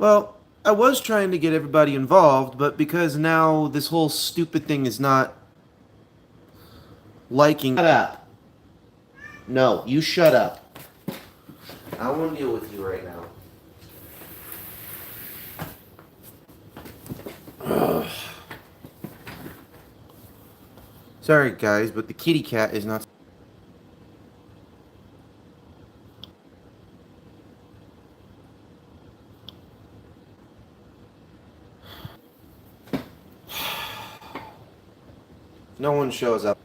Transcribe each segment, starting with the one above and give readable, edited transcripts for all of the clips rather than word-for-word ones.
Well, I was trying to get everybody involved, but because now this whole stupid thing is not liking. Shut up. No, you shut up. I don't want to deal with you right now. Ugh. Sorry, guys, but the kitty cat is not. No one shows up.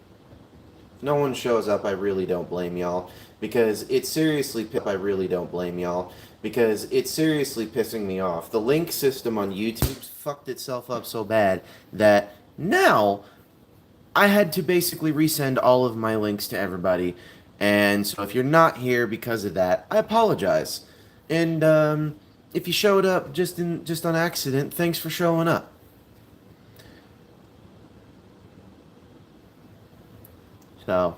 No one shows up, I really don't blame y'all. Because it's seriously, I really don't blame y'all. Because it's seriously pissing me off. The link system on YouTube fucked itself up so bad that now I had to basically resend all of my links to everybody. And so if you're not here because of that, I apologize. And if you showed up just on accident, thanks for showing up. So,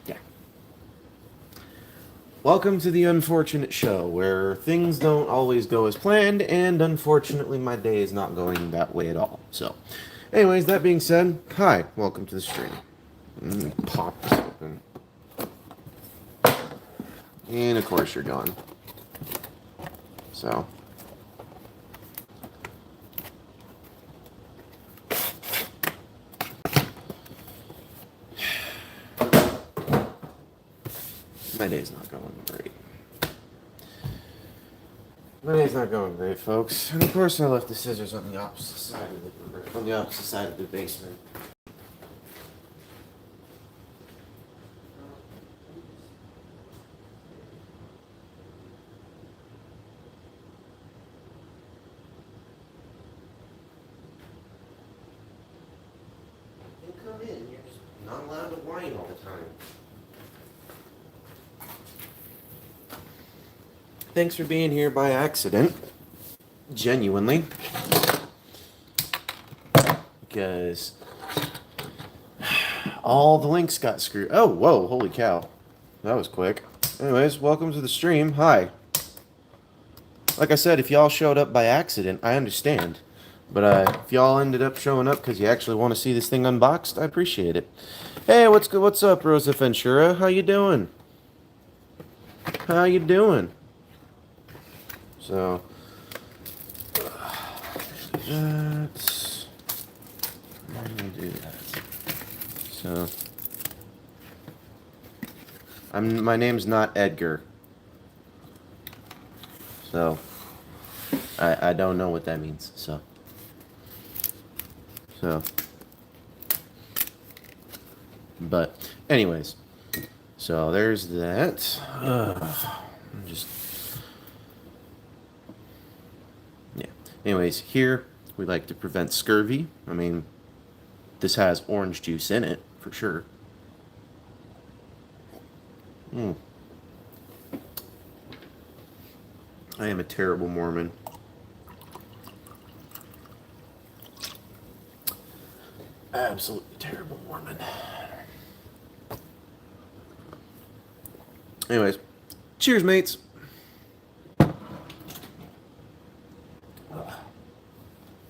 yeah. Welcome to the unfortunate show, where things don't always go as planned, and unfortunately my day is not going that way at all. So, anyways, that being said, hi, welcome to the stream. Pop this open. And of course you're gone. So. My day's not going great. My day's not going great, folks. And of course I left the scissors on the opposite side of the basement. Come in. You're just not allowed to whine all the time. Thanks for being here by accident. Genuinely. Because all the links got screwed. Oh, whoa, holy cow. That was quick. Anyways, welcome to the stream. Hi. Like I said, if y'all showed up by accident, I understand. But if y'all ended up showing up because you actually want to see this thing unboxed, I appreciate it. Hey, what's good? What's up, Rosa Ventura? How you doing? How you doing? So, that's... I'm gonna do that. So, my name's not Edgar. So, I don't know what that means, so. But, anyways. So, there's that. I'm just... Yeah. Anyways, here, we like to prevent scurvy. I mean, this has orange juice in it, for sure. I am a terrible Mormon. Absolutely terrible Mormon. Anyways, cheers, mates.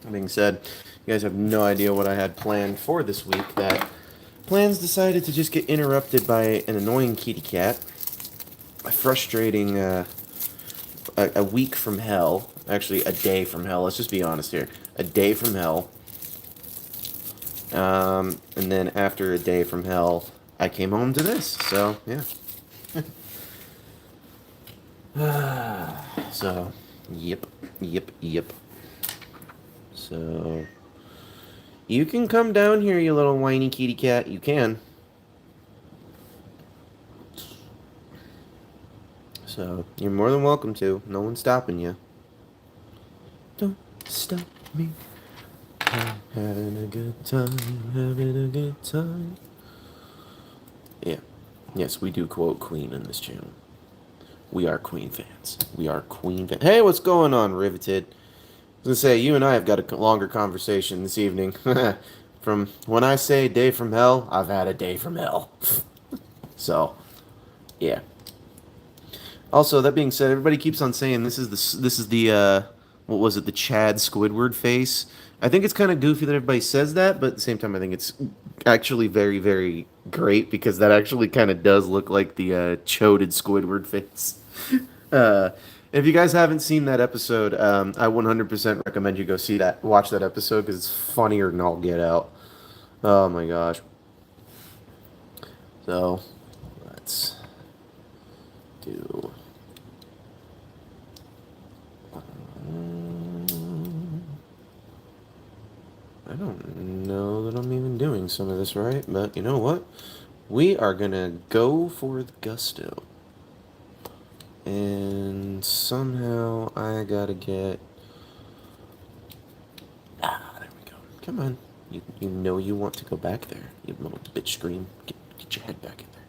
That being said, you guys have no idea what I had planned for this week. That plans decided to just get interrupted by an annoying kitty cat. A frustrating, a week from hell. Actually, a day from hell. Let's just be honest here. A day from hell. And then after a day from hell, I came home to this. So, yeah. So, yep. So, you can come down here, you little whiny kitty cat. You can. So, you're more than welcome to. No one's stopping you. Don't stop me. I'm having a good time. Yeah. Yes, we do quote Queen in this channel. We are Queen fans. Hey, what's going on, Riveted? I was gonna say, you and I have got a longer conversation this evening. From when I say day from hell, I've had a day from hell. So, yeah. Also, that being said, everybody keeps on saying this is the what was it, the Chad Squidward face. I think it's kind of goofy that everybody says that, but at the same time, I think it's actually very, very great because that actually kind of does look like the choded Squidward face. Uh, if you guys haven't seen that episode, I 100% recommend you go see that, watch that episode because it's funnier than all get out. Oh my gosh. So, let's do. I don't know that I'm even doing some of this right, but you know what? We are gonna go for the gusto. And somehow I gotta get. There we go. Come on. You know you want to go back there, you little bitch scream. Get your head back in there.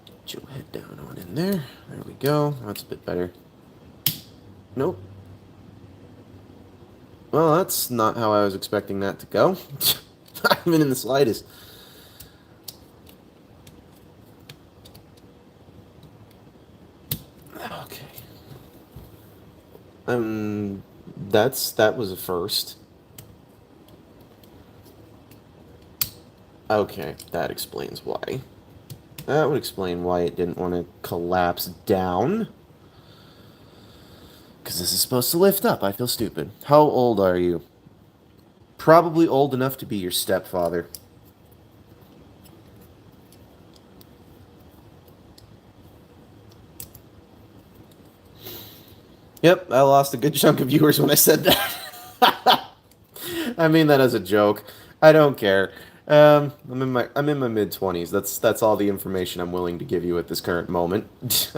Get your head down on in there. There we go. That's a bit better. Nope. Well, that's not how I was expecting that to go. Not even in the slightest. Okay. That was a first. Okay, that explains why. That would explain why it didn't want to collapse down. Because this is supposed to lift up. I feel stupid. How old are you? Probably old enough to be your stepfather. Yep, I lost a good chunk of viewers when I said that. I mean that as a joke. I don't care. I'm in my mid-20s. That's all the information I'm willing to give you at this current moment.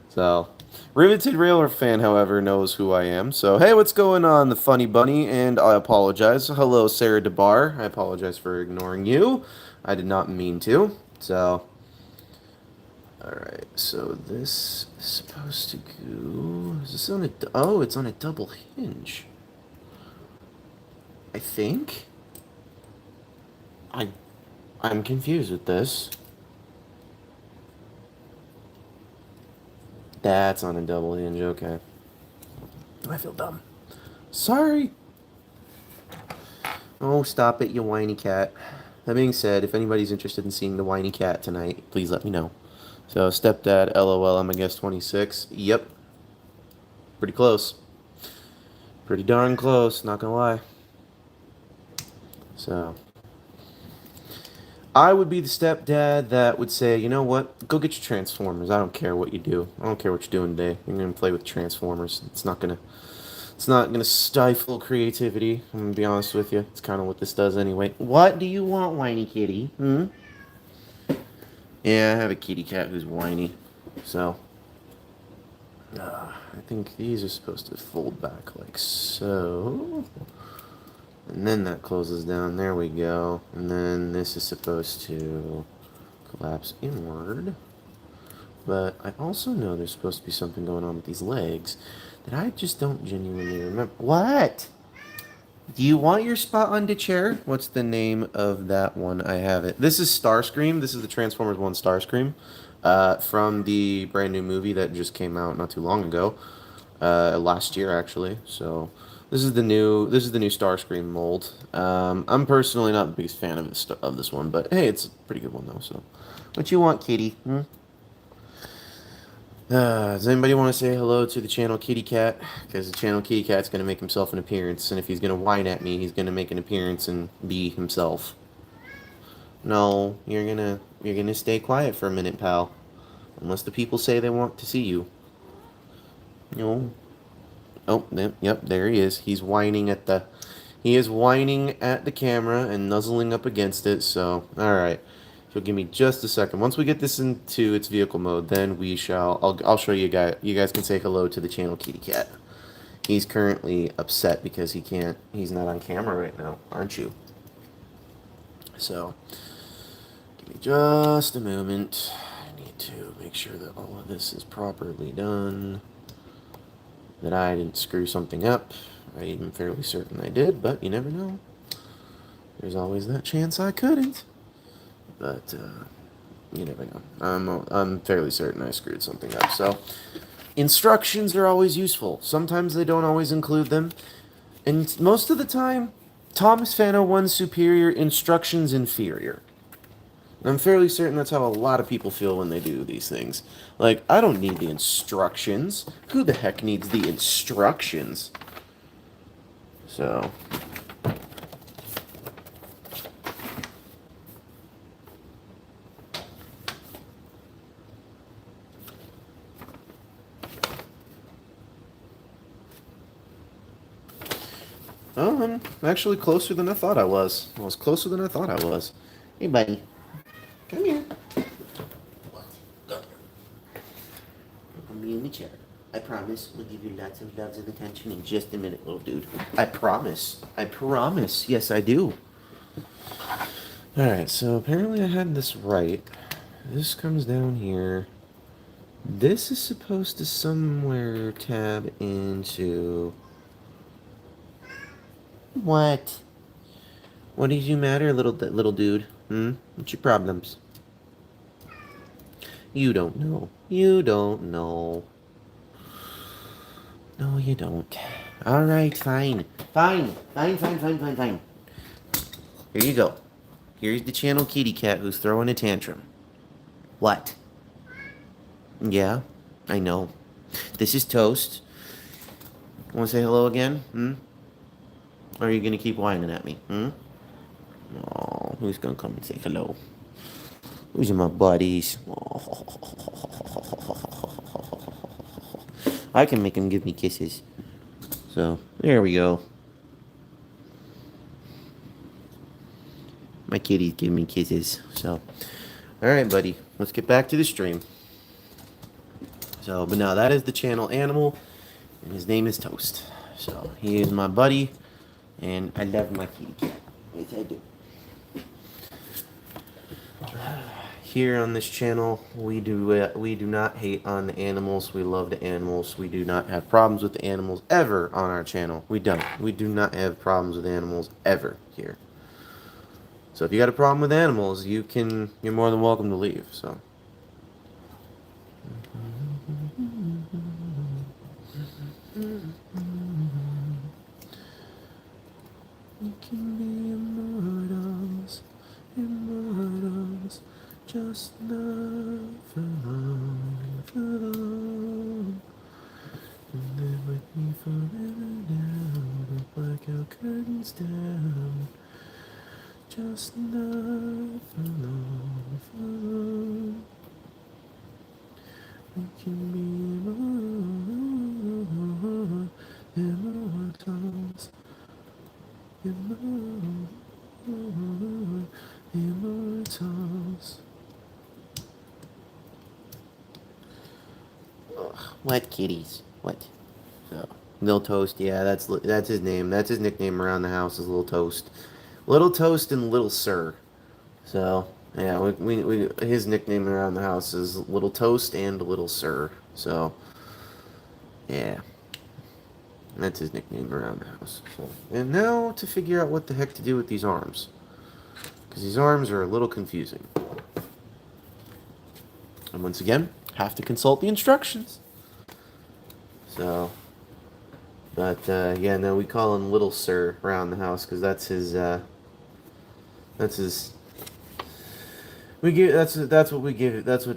So, Riveted Railer fan, however, knows who I am. So, hey, what's going on, the funny bunny? And I apologize. Hello, Sarah DeBar. I apologize for ignoring you. I did not mean to. So, alright. So, this is supposed to go... Is this on a... Oh, it's on a double hinge. I think? I'm confused with this. That's on a double hinge, okay. I feel dumb. Sorry. Oh, stop it, you whiny cat. That being said, if anybody's interested in seeing the whiny cat tonight, please let me know. So, stepdad, LOL, I'm a guess 26. Yep. Pretty close. Pretty darn close, not gonna lie. So, I would be the stepdad that would say, you know what, go get your Transformers. I don't care what you do. I don't care what you're doing today. You're gonna play with Transformers. It's not gonna stifle creativity. I'm gonna be honest with you. It's kind of what this does anyway. What do you want, whiny kitty? Hmm? Yeah, I have a kitty cat who's whiny. So, I think these are supposed to fold back like so. And then that closes down. There we go. And then this is supposed to collapse inward. But I also know there's supposed to be something going on with these legs that I just don't genuinely remember. What? Do you want your spot on the chair? What's the name of that one? I have it. This is Starscream. This is the Transformers 1 Starscream. From the brand new movie that just came out not too long ago. Last year, actually. So... This is the new Starscream mold. I'm personally not the biggest fan of this one, but hey, it's a pretty good one though. So, what you want, kitty? Hmm? Does anybody want to say hello to the channel Kitty Cat? Because the channel Kitty Cat's gonna make himself an appearance, and if he's gonna whine at me, he's gonna make an appearance and be himself. No, you're gonna stay quiet for a minute, pal. Unless the people say they want to see you. No. Oh, yep, there he is. He is whining at the camera and nuzzling up against it. So, all right. So give me just a second. Once we get this into its vehicle mode, then we shall. I'll show you guys. You guys can say hello to the channel Kitty Cat. He's currently upset because he can't. He's not on camera right now, aren't you? So, give me just a moment. I need to make sure that all of this is properly done. That I didn't screw something up. I'm fairly certain I did, but you never know. There's always that chance I couldn't. But you never know. I'm fairly certain I screwed something up. So, Instructions are always useful. Sometimes they don't always include them. And most of the time, Thomas Fano 1 superior, instructions inferior. I'm fairly certain that's how a lot of people feel when they do these things. Like, I don't need the instructions. Who the heck needs the instructions? So... Oh, I'm actually closer than I thought I was. I was closer than I thought I was. Hey, buddy. Come here. What? I'll be in the chair. I promise we'll give you lots of loves and attention in just a minute, little dude. I promise. I promise. Yes, I do. Alright, so apparently I had this right. This comes down here. This is supposed to somewhere tab into... What? What does you matter, little dude? What's your problems? You don't know. You don't know. No, you don't. Alright, fine. Fine. Fine. Here you go. Here's the channel kitty cat who's throwing a tantrum. What? Yeah, I know. This is Toast. Want to say hello again? Or are you going to keep whining at me? Oh, who's going to come and say hello? Who's my buddies? I can make him give me kisses. So, there we go. My kitties give me kisses. So, alright, buddy. Let's get back to the stream. So, but now that is the channel animal. And his name is Toast. So, he is my buddy. And I love my kitty cat. Yes, I do. Here on this channel, we do not hate on the animals. We love the animals. We do not have problems with the animals ever on our channel. We don't. We do not have problems with animals ever here. So if you got a problem with animals, you're more than welcome to leave. So. We can be immortals, just not for long. And live with me forever now, the blackout curtains down, just not for long. We can be immortals. Immortals. Ugh, what kitties? What? So, Little Toast, yeah, that's his name. That's his nickname around the house is Little Toast. Little Toast and Little Sir. So, yeah, we his nickname around the house is Little Toast and Little Sir. So, yeah. That's his nickname around the house. So, and now to figure out what the heck to do with these arms. Because these arms are a little confusing. And once again, have to consult the instructions. So, but, yeah, no, we call him Little Sir around the house because that's his, that's what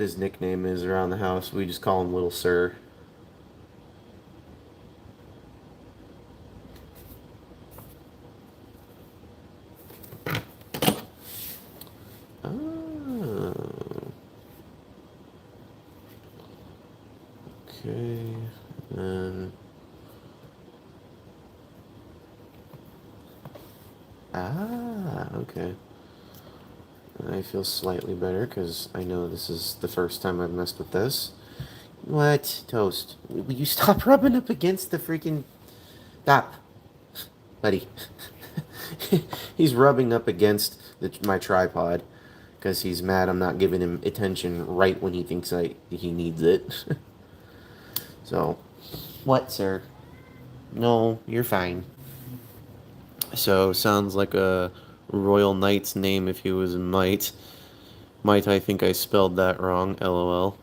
his nickname is around the house. We just call him Little Sir. Okay, and okay. I feel slightly better because I know this is the first time I've messed with this. What? Toast. Will you stop rubbing up against the freaking... Stop. Buddy. He's rubbing up against my tripod because he's mad I'm not giving him attention right when he thinks he needs it. So, what, sir? No, you're fine. So, sounds like a royal knight's name if he was a Might. Might, I think I spelled that wrong, LOL.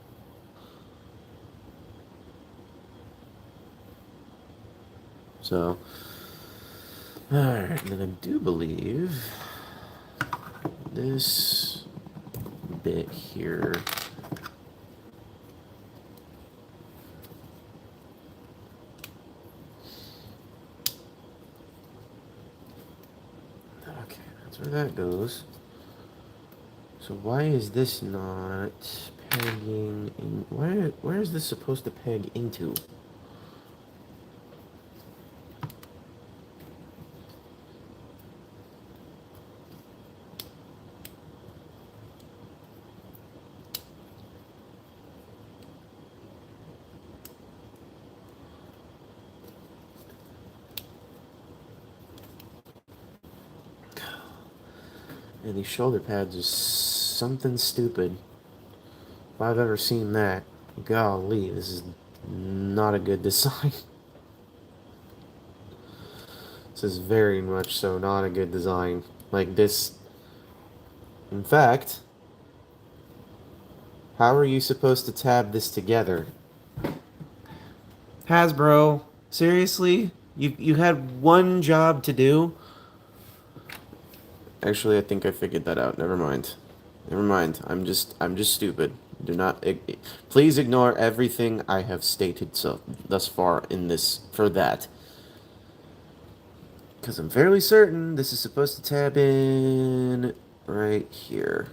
So, alright, then I do believe this bit here. Okay, that's where that goes. So why is this not pegging in? Where is this supposed to peg into? And these shoulder pads are something stupid. If I've ever seen that, golly, this is not a good design. This is very much so not a good design. Like this. In fact, how are you supposed to tab this together? Hasbro, seriously? You had one job to do? Actually, I think I figured that out. Never mind. Never mind. I'm just stupid. Do not please ignore everything I have stated thus far in this for that. Because I'm fairly certain this is supposed to tab in right here.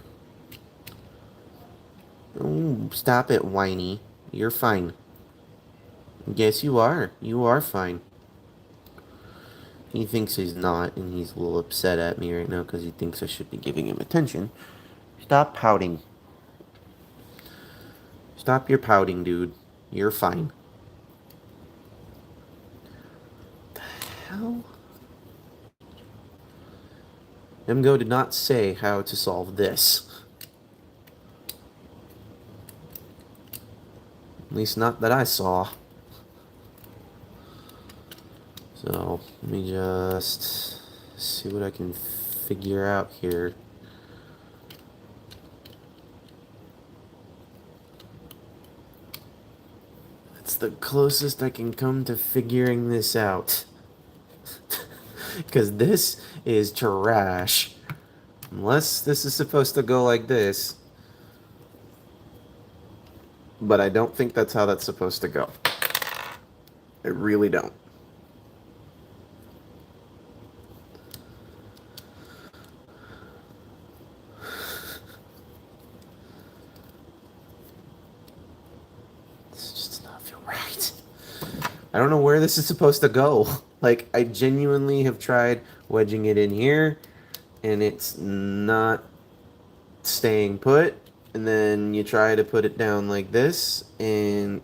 Oh, stop it, whiny. You're fine. Yes, you are. You are fine. He thinks he's not, and he's a little upset at me right now because he thinks I should be giving him attention. Stop pouting. Stop your pouting, dude. You're fine. The hell? MGO did not say how to solve this. At least not that I saw. So, let me just see what I can figure out here. That's the closest I can come to figuring this out. Because this is trash. Unless this is supposed to go like this. But I don't think that's how that's supposed to go. I really don't. This just does not feel right. I don't know where this is supposed to go. Like, I genuinely have tried wedging it in here, and it's not staying put. And then you try to put it down like this, and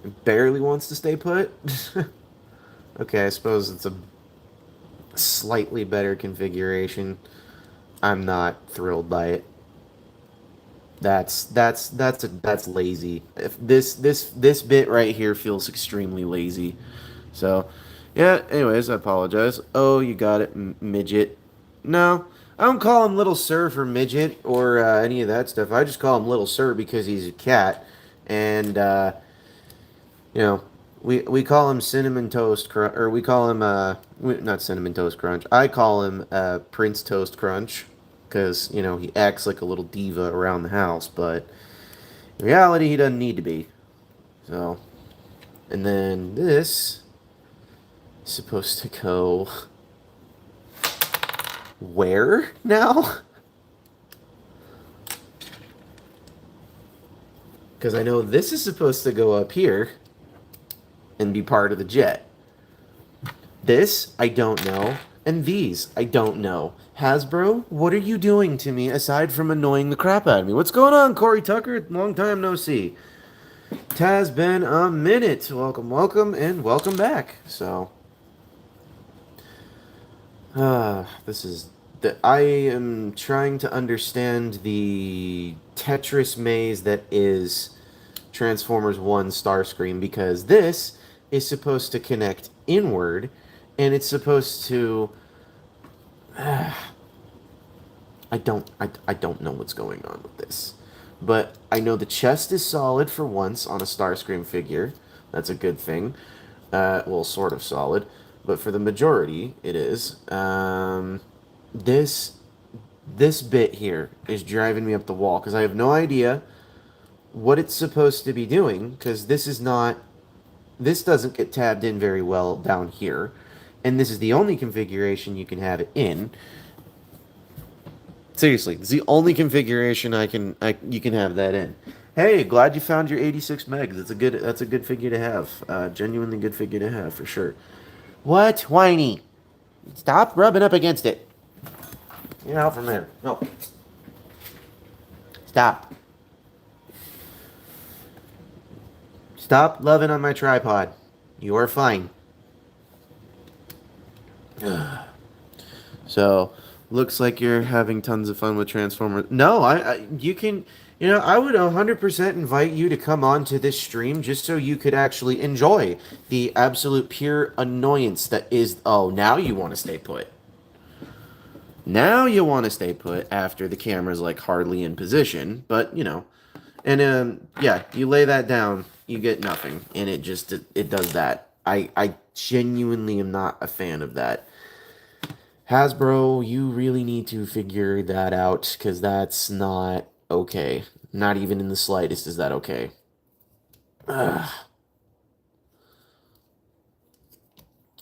it barely wants to stay put. Okay, I suppose it's a slightly better configuration. I'm not thrilled by it. That's lazy. If this bit right here feels extremely lazy. So, yeah, anyways, I apologize. Oh, you got it, midget. No, I don't call him Little Sir for midget or any of that stuff. I just call him Little Sir because he's a cat. And, you know, we call him Cinnamon Toast Crunch, or we call him, not Cinnamon Toast Crunch. I call him Prince Toast Crunch because, you know, he acts like a little diva around the house. But in reality, he doesn't need to be. So, and then this is supposed to go where now? Because I know this is supposed to go up here and be part of the jet. This, I don't know. And these, I don't know. Hasbro, what are you doing to me aside from annoying the crap out of me? What's going on, Corey Tucker? Long time no see. It has been a minute. Welcome, welcome, and welcome back. So, this is... I am trying to understand the Tetris maze that is Transformers 1 Starscream, because this is supposed to connect inward, and it's supposed to... I don't know what's going on with this. But I know the chest is solid for once on a Starscream figure. That's a good thing. Well, sort of solid, but for the majority, it is. This this bit here is driving me up the wall because I have no idea what it's supposed to be doing because this doesn't get tabbed in very well down here, and this is the only configuration you can have it in. Seriously, it's the only configuration you can have that in. Hey, glad you found your 86 megs. That's a good figure to have. Genuinely good figure to have for sure. What, whiny? Stop rubbing up against it. Get out from there. No. Stop. Stop loving on my tripod. You are fine. So, looks like you're having tons of fun with Transformers. No, you can, I would 100% invite you to come on to this stream just so you could actually enjoy the absolute pure annoyance that is, oh, now you want to stay put. Now you want to stay put after the camera's like hardly in position, but and yeah, you lay that down, you get nothing, and it does that. I genuinely am not a fan of that. Hasbro, you really need to figure that out, because that's not okay. Not even in the slightest is that okay. Ugh.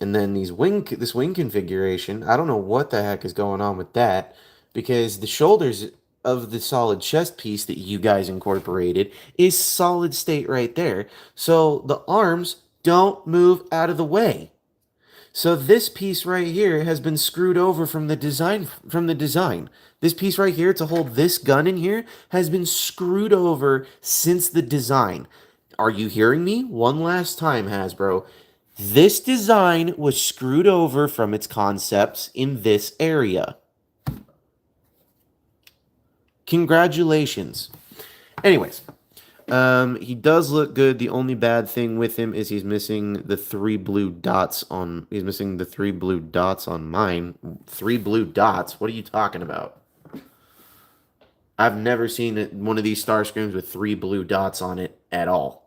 And then this wing configuration, I don't know what the heck is going on with that, because the shoulders of the solid chest piece that you guys incorporated is solid state right there. So the arms don't move out of the way. So this piece right here has been screwed over from the design. This piece right here to hold this gun in here has been screwed over since the design. Are you hearing me? One last time, Hasbro. This design was screwed over from its concepts in this area. Congratulations. Anyways, he does look good. The only bad thing with him is he's missing the three blue dots on mine. 3 blue dots? What are you talking about? I've never seen one of these Starscreams with 3 blue dots on it at all.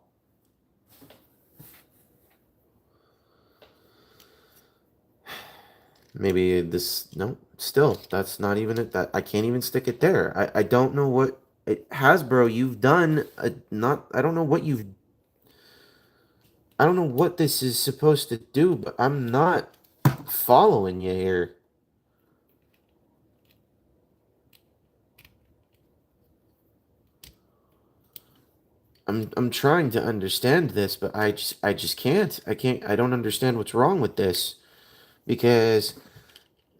Maybe this, no, still, that's not even it. That I can't even stick it there. I don't know what Hasbro, you've done I don't know what I don't know what this is supposed to do, but I'm not following you here. I'm trying to understand this, but I just can't. I don't understand what's wrong with this, because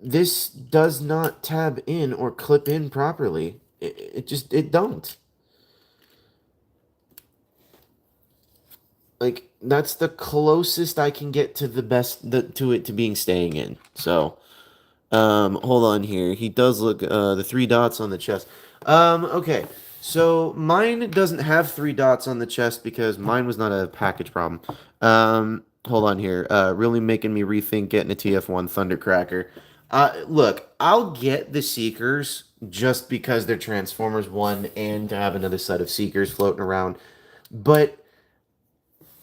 this does not tab in or clip in properly. It don't. Like, that's the closest I can get to to it to being staying in. So, hold on here. He does look, the 3 dots on the chest. Okay. So, mine doesn't have 3 dots on the chest because mine was not a package problem. Hold on here. Really making me rethink getting a TF1 Thundercracker. Look, I'll get the Seekers just because they're Transformers 1 and to have another set of Seekers floating around. But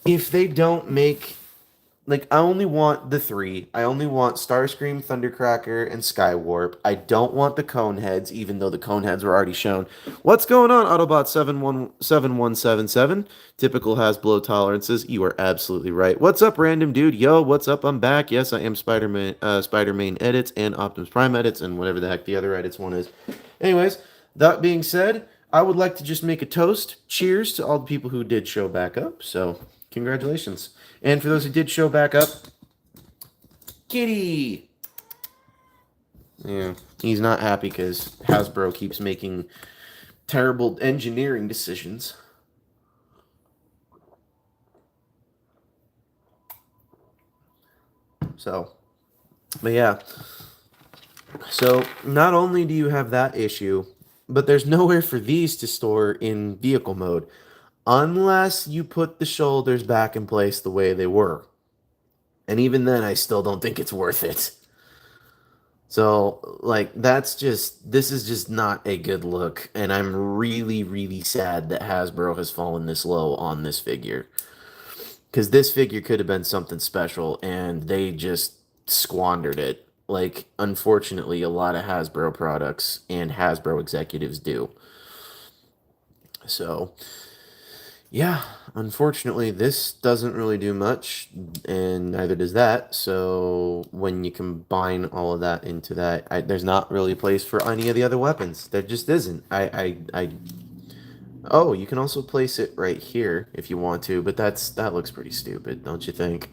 if they don't make, like, I only want the 3. I only want Starscream, Thundercracker, and Skywarp. I don't want the Coneheads, even though the Coneheads were already shown. What's going on, Autobot 7177? Typical Hasbro tolerances. You are absolutely right. What's up, random dude? Yo, what's up? I'm back. Yes, I am Spider-Man edits and Optimus Prime edits and whatever the heck the other edits one is. Anyways, that being said, I would like to just make a toast. Cheers to all the people who did show back up. So, congratulations. And for those who did show back up, Kitty! Yeah, he's not happy because Hasbro keeps making terrible engineering decisions. So, but yeah. So, not only do you have that issue, but there's nowhere for these to store in vehicle mode. Unless you put the shoulders back in place the way they were. And even then, I still don't think it's worth it. So, like, this is just not a good look. And I'm really, really sad that Hasbro has fallen this low on this figure. Because this figure could have been something special, and they just squandered it. Like, unfortunately, a lot of Hasbro products and Hasbro executives do. So, yeah, unfortunately, this doesn't really do much, and neither does that. So, when you combine all of that into that, there's not really a place for any of the other weapons. There just isn't. Oh, you can also place it right here if you want to, but that looks pretty stupid, don't you think?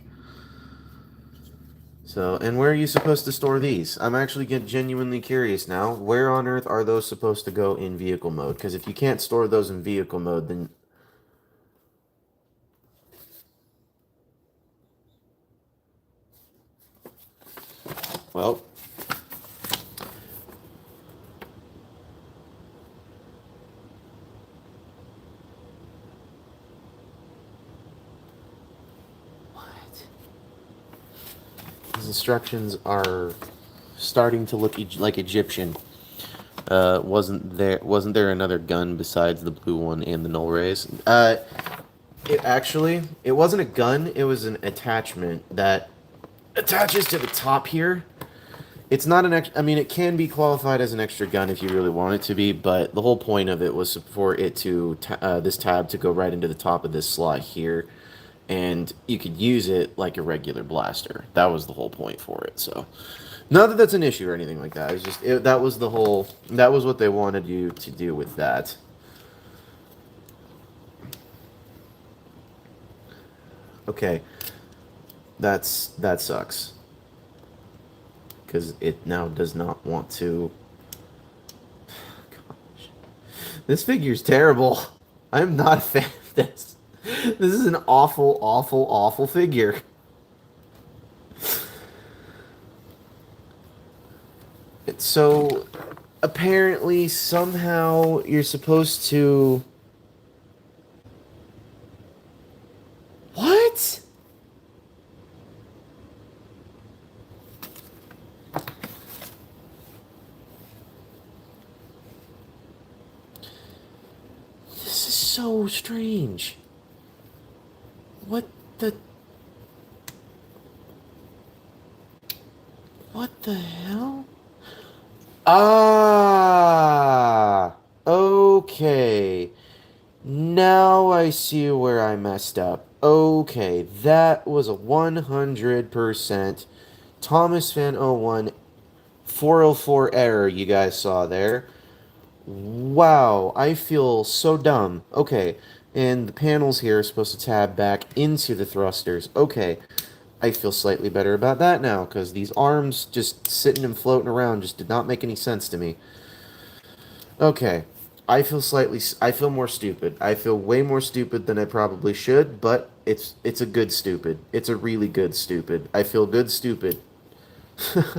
So, and where are you supposed to store these? I'm actually get genuinely curious now. Where on earth are those supposed to go in vehicle mode? Because if you can't store those in vehicle mode, then... Well... What? These instructions are starting to look like Egyptian. Wasn't there another gun besides the blue one and the null rays? It wasn't a gun, it was an attachment that attaches to the top here. It's not an I mean, it can be qualified as an extra gun if you really want it to be, but the whole point of it was for it to, this tab to go right into the top of this slot here, and you could use it like a regular blaster. That was the whole point for it, so... Not that that's an issue or anything like that. It's just, that was the whole... That was what they wanted you to do with that. Okay. That sucks. Because it now does not want to... Gosh. This figure's terrible. I'm not a fan of this. This is an awful, awful, awful figure. So, apparently, somehow, you're supposed to... What? This is so strange. What the... What the hell? Ah, okay. Now I see where I messed up. Okay, that was a 100% Thomas Fan 01 404 error you guys saw there. Wow, I feel so dumb. Okay, and the panels here are supposed to tab back into the thrusters. Okay, I feel slightly better about that now, because these arms just sitting and floating around just did not make any sense to me. Okay, I feel more stupid. I feel way more stupid than I probably should, but it's a good stupid. It's a really good stupid. I feel good stupid. If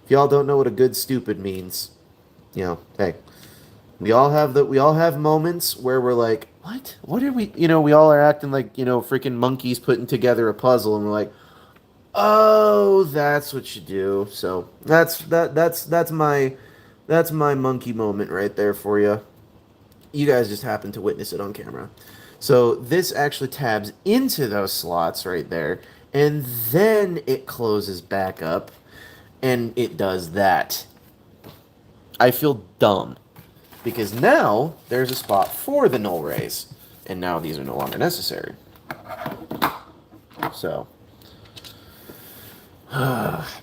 y'all don't know what a good stupid means, you know, hey, we all have moments where we're like, what are we, we all are acting like, freaking monkeys putting together a puzzle, and we're like, oh, that's what you do. So that's my monkey moment right there for you. You guys just happened to witness it on camera. So this actually tabs into those slots right there, and then it closes back up, and it does that. I feel dumb, because now there's a spot for the null rays, and now these are no longer necessary. So,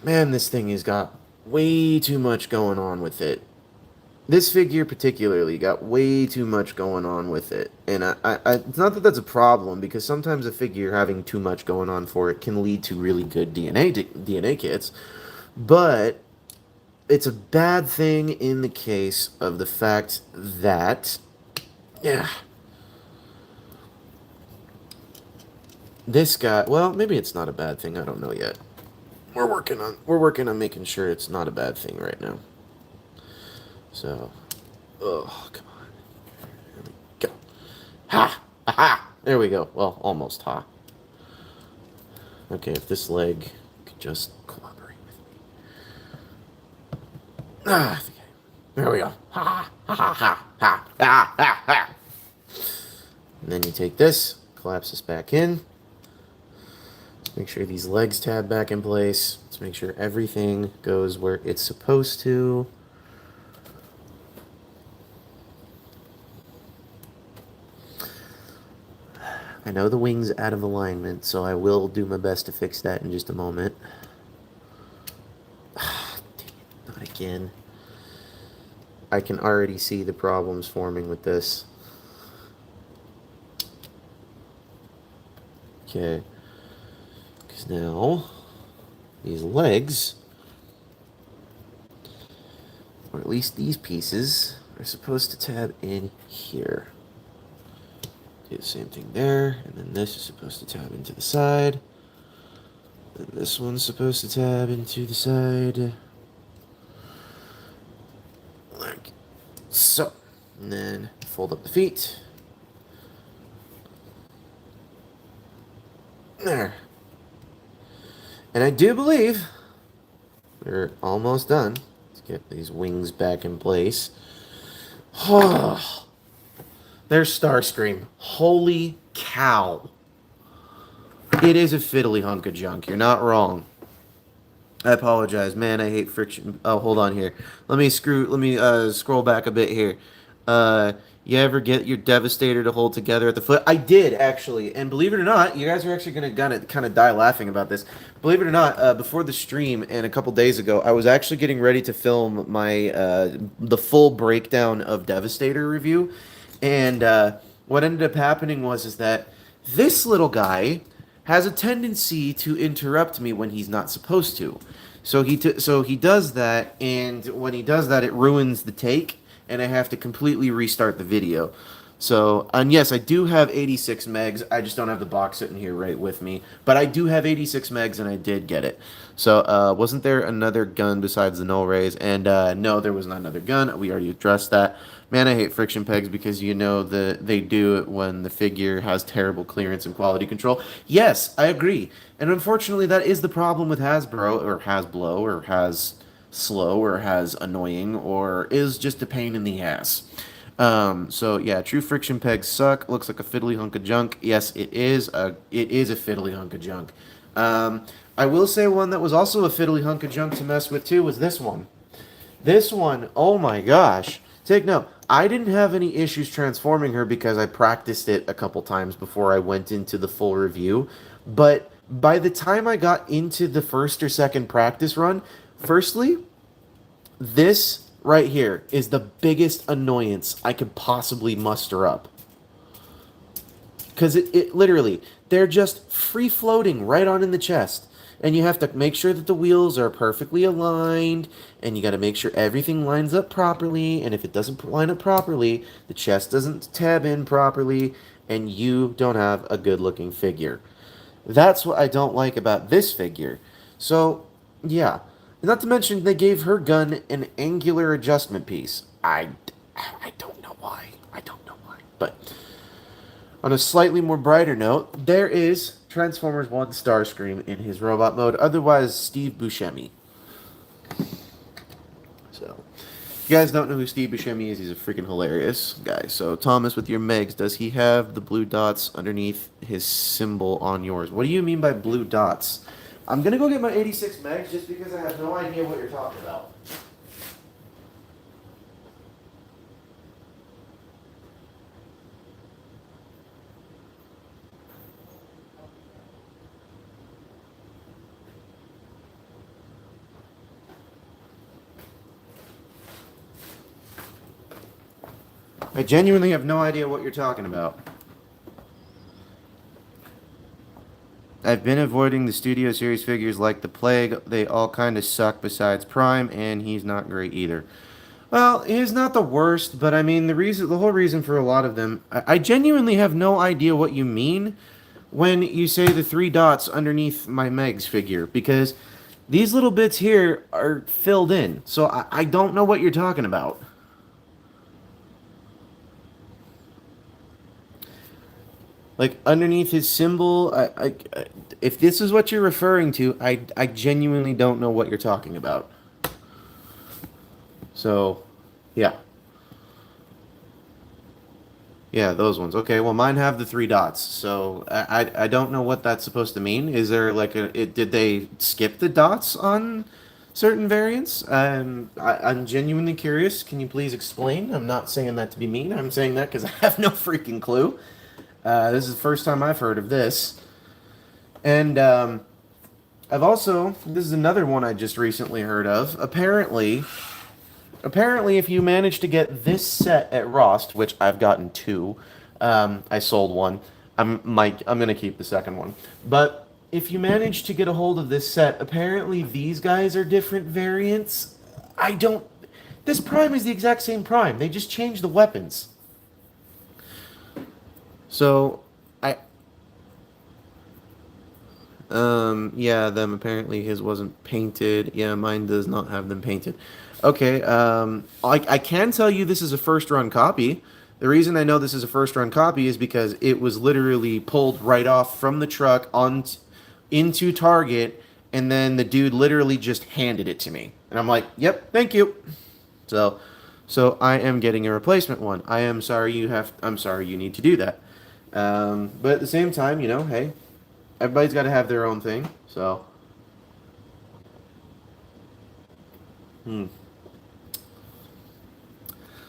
man, this thing has got way too much going on with it. This figure particularly got way too much going on with it. And it's not that that's a problem, because sometimes a figure having too much going on for it can lead to really good DNA kits. But it's a bad thing in the case of the fact that... Yeah. This guy... Well, maybe it's not a bad thing. I don't know yet. We're working on making sure it's not a bad thing right now. So, oh, come on. There we go. Ha! Ha! There we go. Well, almost ha. Okay, if this leg could just cooperate with me. Ah, okay. There we go. Ha! Ha! Ha! Ha! Ha! Ha! Ha! Ha! And then you take this, collapse this back in. Make sure these legs tab back in place. Let's make sure everything goes where it's supposed to. I know the wing's out of alignment, so I will do my best to fix that in just a moment. Dang it, not again. I can already see the problems forming with this. Okay. Because now, these legs, or at least these pieces, are supposed to tab in here. Do the same thing there, and then this is supposed to tab into the side. And this one's supposed to tab into the side. Like so. And then fold up the feet. There. And I do believe we're almost done. Let's get these wings back in place. Oh. There's Starscream. Holy cow. It is a fiddly hunk of junk. You're not wrong. I apologize. Man, I hate friction. Oh, hold on here. Let me scroll back a bit here. You ever get your Devastator to hold together at the foot? I did, actually. And believe it or not, you guys are actually going to kind of die laughing about this. Believe it or not, before the stream and a couple days ago, I was actually getting ready to film my the full breakdown of Devastator review. And what ended up happening was that this little guy has a tendency to interrupt me when he's not supposed to. So he does that, and when he does that, it ruins the take, and I have to completely restart the video. So, and yes, I do have 86 megs. I just don't have the box sitting here right with me. But I do have 86 megs, and I did get it. So, wasn't there another gun besides the null rays? And no, there was not another gun. We already addressed that. Man, I hate friction pegs because you know they do it when the figure has terrible clearance and quality control. Yes, I agree. And unfortunately, that is the problem with Hasbro, or Hasblo, or Has-Slow, or Has-Annoying, or is just a pain in the ass. So yeah, true friction pegs suck. Looks like a fiddly hunk of junk. Yes, it is a fiddly hunk of junk. I will say one that was also a fiddly hunk of junk to mess with too was this one. This one, oh my gosh. Take note. I didn't have any issues transforming her because I practiced it a couple times before I went into the full review. But by the time I got into the first or second practice run, firstly, this right here is the biggest annoyance I could possibly muster up. Because it literally, they're just free floating right on in the chest. And you have to make sure that the wheels are perfectly aligned, and you got to make sure everything lines up properly, and if it doesn't line up properly, the chest doesn't tab in properly, and you don't have a good-looking figure. That's what I don't like about this figure. So, yeah. Not to mention, they gave her gun an angular adjustment piece. I don't know why. I don't know why. But on a slightly more brighter note, there is Transformers 1 Starscream in his robot mode, otherwise Steve Buscemi. So, if you guys don't know who Steve Buscemi is, he's a freaking hilarious guy. So, Thomas, with your Megs, does he have the blue dots underneath his symbol on yours? What do you mean by blue dots? I'm going to go get my 86 Megs just because I have no idea what you're talking about. I genuinely have no idea what you're talking about. I've been avoiding the Studio Series figures like the plague. They all kind of suck besides Prime, and he's not great either. Well, he's not the worst, but I mean, the whole reason for a lot of them, I genuinely have no idea what you mean when you say the 3 dots underneath my Megs figure, because these little bits here are filled in, so I don't know what you're talking about. Like, underneath his symbol, if this is what you're referring to, I genuinely don't know what you're talking about. So, yeah. Yeah, those ones. Okay, well, mine have the three dots, so I don't know what that's supposed to mean. Is there like did they skip the dots on certain variants? I'm genuinely curious. Can you please explain? I'm not saying that to be mean. I'm saying that because I have no freaking clue. This is the first time I've heard of this, and this is another one I just recently heard of. Apparently, if you manage to get this set at Rost, which I've gotten two, I sold one. I'm gonna keep the second one. But if you manage to get a hold of this set, apparently these guys are different variants. I don't. This Prime is the exact same Prime. They just changed the weapons. So, I yeah, them apparently his wasn't painted. Yeah, mine does not have them painted. Okay, I can tell you this is a first run copy. The reason I know this is a first run copy is because it was literally pulled right off from the truck into Target, and then the dude literally just handed it to me. And I'm like, "Yep, thank you." So, so I am getting a replacement one. I'm sorry you need to do that. But at the same time, hey, everybody's got to have their own thing. So, hmm,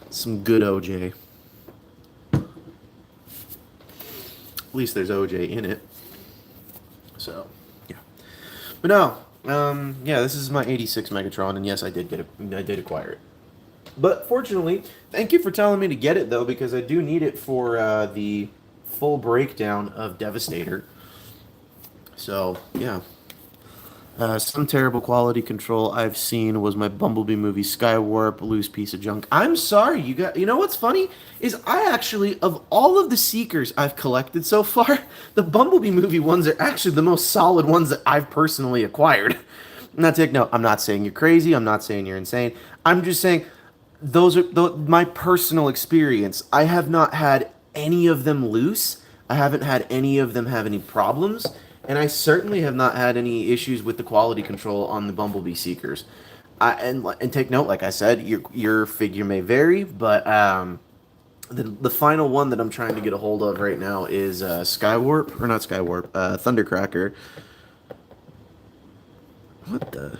some good OJ. At least there's OJ in it. So, yeah. But no, yeah, this is my '86 Megatron, and yes, I did acquire it. But fortunately, thank you for telling me to get it though, because I do need it for the full breakdown of Devastator. So yeah, some terrible quality control I've seen was my Bumblebee movie Skywarp, loose piece of junk. I'm sorry, you got. You know what's funny is I actually, of all of the Seekers I've collected so far, the Bumblebee movie ones are actually the most solid ones that I've personally acquired. Not to take no, I'm not saying you're crazy. I'm not saying you're insane. I'm just saying my personal experience. I have not had any of them loose. I haven't had any of them have any problems, and I certainly have not had any issues with the quality control on the Bumblebee Seekers. And take note, like I said, your figure may vary, but the final one that I'm trying to get a hold of right now is Skywarp, or not Skywarp, Thundercracker. What the?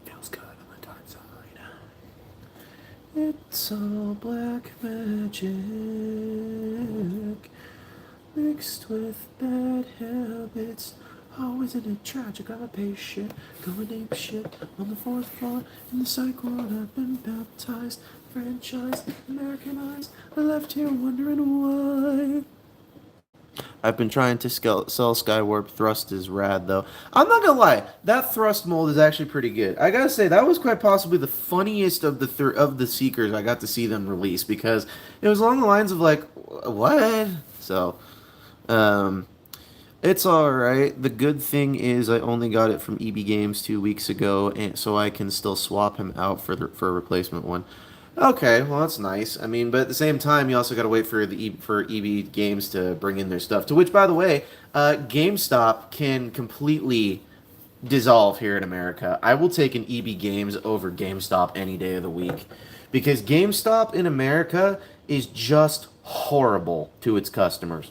Feels good on the dark side. It's all black magic mixed with bad habits. Always in a tragic, I'm a patient, going ape shit on the fourth floor in the psych ward. I've been baptized, franchised, Americanized. I left here wondering why. I've been trying to sell Skywarp. Thrust is rad, though. I'm not gonna lie, that Thrust mold is actually pretty good. I gotta say, that was quite possibly the funniest of the Seekers I got to see them release, because it was along the lines of like, what? So, um, it's alright. The good thing is I only got it from EB Games 2 weeks ago, and so I can still swap him out for a replacement one. Okay, well that's nice. I mean, but at the same time, you also got to wait for for EB Games to bring in their stuff. To which, by the way, GameStop can completely dissolve here in America. I will take an EB Games over GameStop any day of the week, because GameStop in America is just horrible to its customers.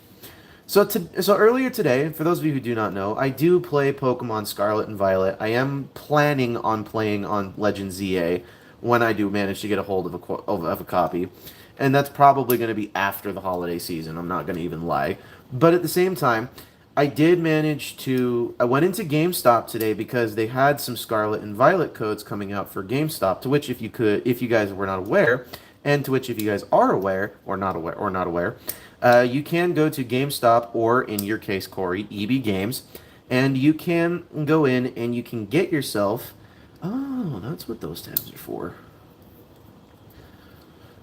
So earlier today, for those of you who do not know, I do play Pokemon Scarlet and Violet. I am planning on playing on Legend ZA when I do manage to get a hold of a copy, and that's probably going to be after the holiday season. I'm not going to even lie, but at the same time, I did manage to. I went into GameStop today because they had some Scarlet and Violet codes coming out for GameStop. To which, if you guys were not aware, and to which, if you guys are aware or not aware, you can go to GameStop, or in your case, Corey, EB Games, and you can go in and you can get yourself. Oh, that's what those tabs are for.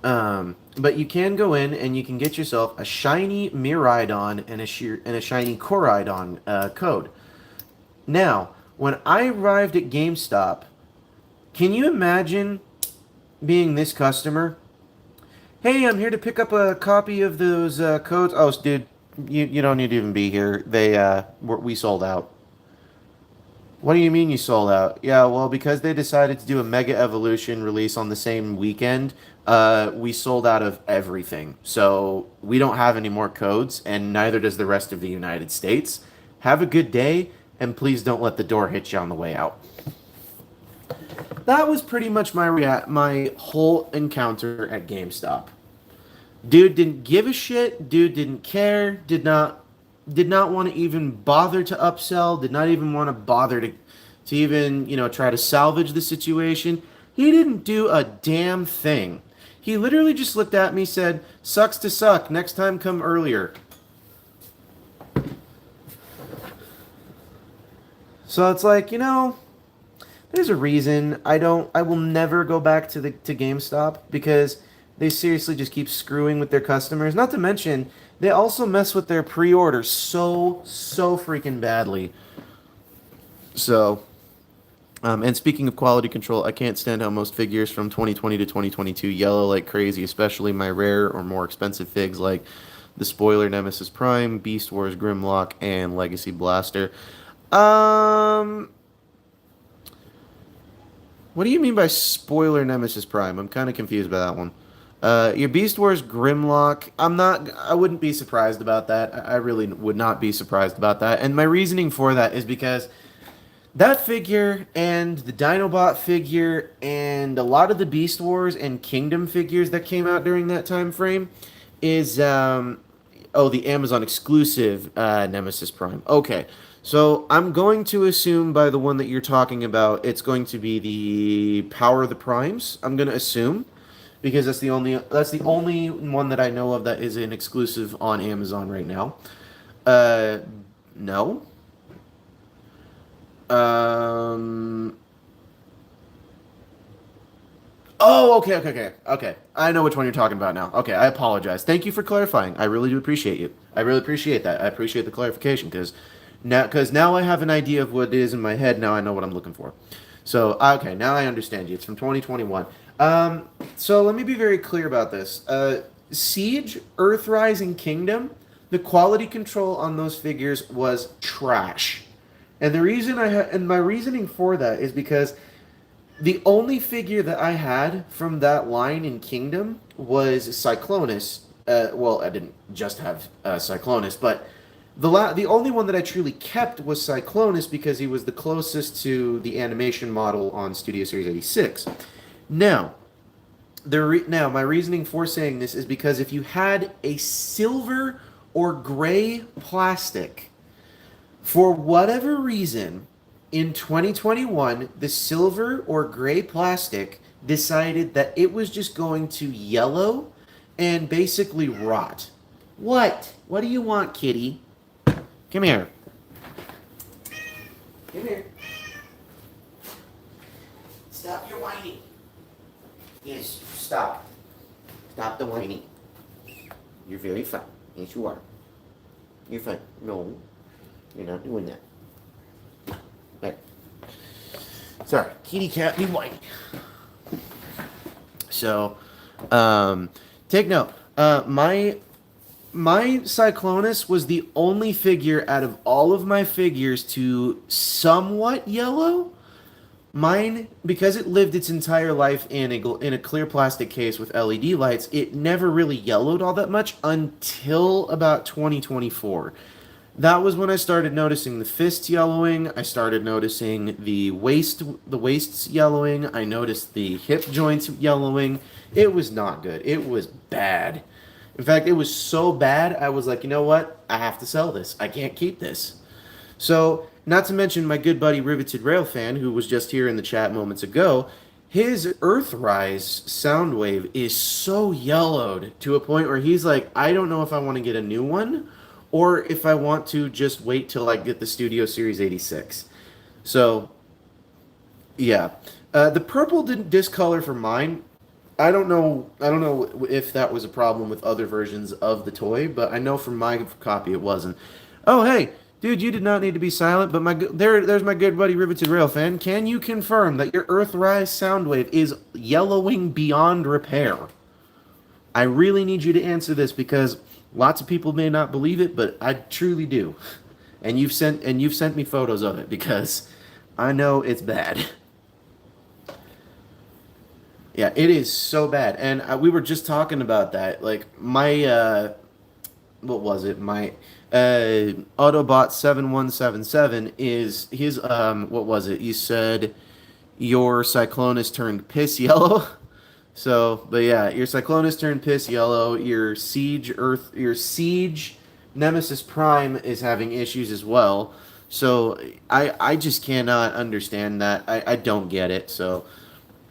But you can go in and you can get yourself a shiny Miraidon and a shiny Koraidon code. Now, when I arrived at GameStop, can you imagine being this customer? Hey, I'm here to pick up a copy of those codes. Oh, dude, you don't need to even be here. We sold out. What do you mean you sold out? Yeah, well, because they decided to do a Mega Evolution release on the same weekend, we sold out of everything. So we don't have any more codes, and neither does the rest of the United States. Have a good day, and please don't let the door hit you on the way out. That was pretty much my whole encounter at GameStop. Dude didn't give a shit. Dude didn't care. Did not want to even bother to upsell. Did not even want to bother to even try to salvage the situation. He didn't do a damn thing. He literally just looked at me, said, "Sucks to suck. Next time, come earlier." So it's like, there's a reason I will never go back to GameStop because they seriously just keep screwing with their customers. Not to mention, they also mess with their pre-orders so freaking badly. So, and speaking of quality control, I can't stand how most figures from 2020 to 2022 yellow like crazy, especially my rare or more expensive figs like the Spoiler Nemesis Prime, Beast Wars Grimlock, and Legacy Blaster. What do you mean by Spoiler Nemesis Prime? I'm kind of confused by that one. Your Beast Wars Grimlock, I wouldn't be surprised about that. I really would not be surprised about that. And my reasoning for that is because that figure and the Dinobot figure and a lot of the Beast Wars and Kingdom figures that came out during that time frame is, the Amazon exclusive Nemesis Prime. Okay. So I'm going to assume by the one that you're talking about, it's going to be the Power of the Primes. I'm going to assume because that's the only one that I know of that is an exclusive on Amazon right now. No. Oh, okay. I know which one you're talking about now. Okay, I apologize. Thank you for clarifying. I really do appreciate you. I really appreciate that. I appreciate the clarification because now I have an idea of what it is in my head. Now I know what I'm looking for. So, okay, now I understand you. It's from 2021. So let me be very clear about this. Siege, Earthrise, and Kingdom, the quality control on those figures was trash. And the reason and my reasoning for that is because the only figure that I had from that line in Kingdom was Cyclonus. Well, I didn't just have Cyclonus, but the only one that I truly kept was Cyclonus because he was the closest to the animation model on Studio Series 86. Now, my reasoning for saying this is because if you had a silver or gray plastic, for whatever reason, in 2021, the silver or gray plastic decided that it was just going to yellow and basically rot. What? What do you want, kitty? Come here. Come here. Stop your whining. Yes, stop. Stop the whining. You're very fine. Yes, you are. You're fine. No, you're not doing that. There. Sorry, kitty cat be whining. So, take note. My Cyclonus was the only figure out of all of my figures to somewhat yellow. Mine, because it lived its entire life in a clear plastic case with LED lights, it never really yellowed all that much until about 2024. That was when I started noticing the fists yellowing. I started noticing the waists yellowing. I noticed the hip joints yellowing. It was not good. It was bad. In fact, it was so bad, I was like, you know what? I have to sell this. I can't keep this. So, not to mention my good buddy Riveted Railfan, who was just here in the chat moments ago, his Earthrise Soundwave is so yellowed to a point where he's like, I don't know if I want to get a new one or if I want to just wait till I get the Studio Series 86. So, yeah. The purple didn't discolor for mine. I don't know if that was a problem with other versions of the toy, but I know from my copy it wasn't. Oh, hey, dude, you did not need to be silent, but there's my good buddy Riveted Railfan. Can you confirm that your Earthrise Soundwave is yellowing beyond repair? I really need you to answer this because lots of people may not believe it, but I truly do. And you've sent me photos of it because I know it's bad. Yeah, it is so bad. And we were just talking about that. Like my what was it? My Autobot 7177 is his what was it? You said your Cyclonus turned piss yellow. So, but yeah, your Cyclonus turned piss yellow. Your Siege Nemesis Prime is having issues as well. So I just cannot understand that. I don't get it. So,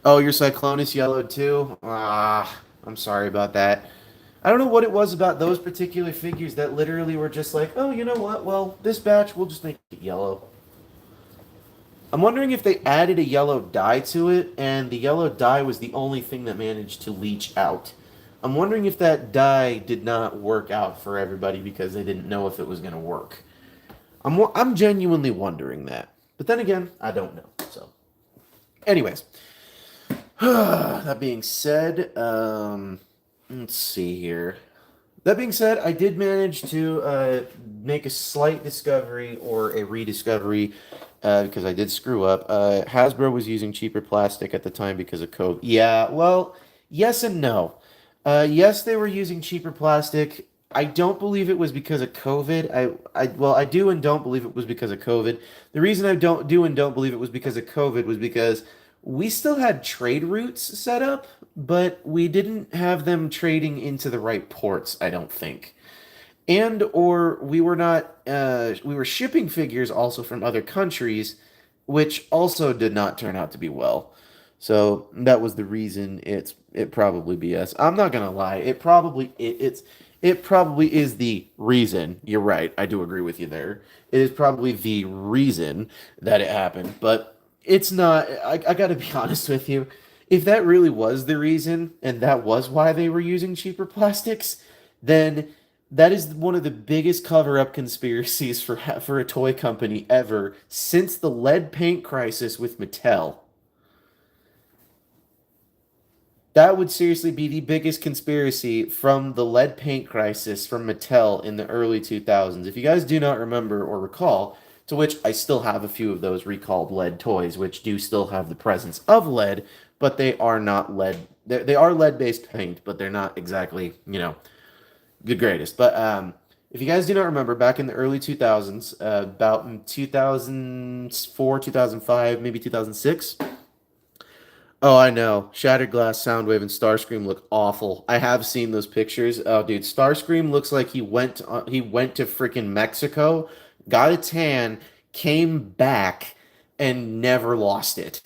oh, your Cyclonus yellowed too. Ah, I'm sorry about that. I don't know what it was about those particular figures that literally were just like, oh, you know what? Well, this batch we'll just make it yellow. I'm wondering if they added a yellow dye to it, and the yellow dye was the only thing that managed to leach out. I'm wondering if that dye did not work out for everybody because they didn't know if it was going to work. I'm genuinely wondering that. But then again, I don't know. So, anyways, that being said, let's see here. That being said, I did manage to make a slight discovery or a rediscovery because I did screw up. Hasbro was using cheaper plastic at the time because of COVID. Yeah, well, yes and no. Yes, they were using cheaper plastic. I don't believe it was because of COVID. Well, I do and don't believe it was because of COVID. The reason I don't believe it was because of COVID was because we still had trade routes set up, but we didn't have them trading into the right ports, I don't think. And or we were not we were shipping figures also from other countries, which also did not turn out to be well. So that was the reason it probably BS. I'm not gonna lie, it probably is the reason. You're right, I do agree with you there. It is probably the reason that it happened, but it's not. I gotta be honest with you. If that really was the reason, and that was why they were using cheaper plastics, then that is one of the biggest cover-up conspiracies for a toy company ever since the lead paint crisis with Mattel. That would seriously be the biggest conspiracy from the lead paint crisis from Mattel in the early 2000s. If you guys do not remember or recall, to which I still have a few of those recalled lead toys, which do still have the presence of lead, but they are not lead. They are lead-based paint, but they're not exactly, the greatest. But if you guys do not remember, back in the early 2000s, about in 2004, 2005, maybe 2006. Oh, I know. Shattered Glass, Soundwave, and Starscream look awful. I have seen those pictures. Oh, dude, Starscream looks like he went to freaking Mexico, got a tan, came back, and never lost it.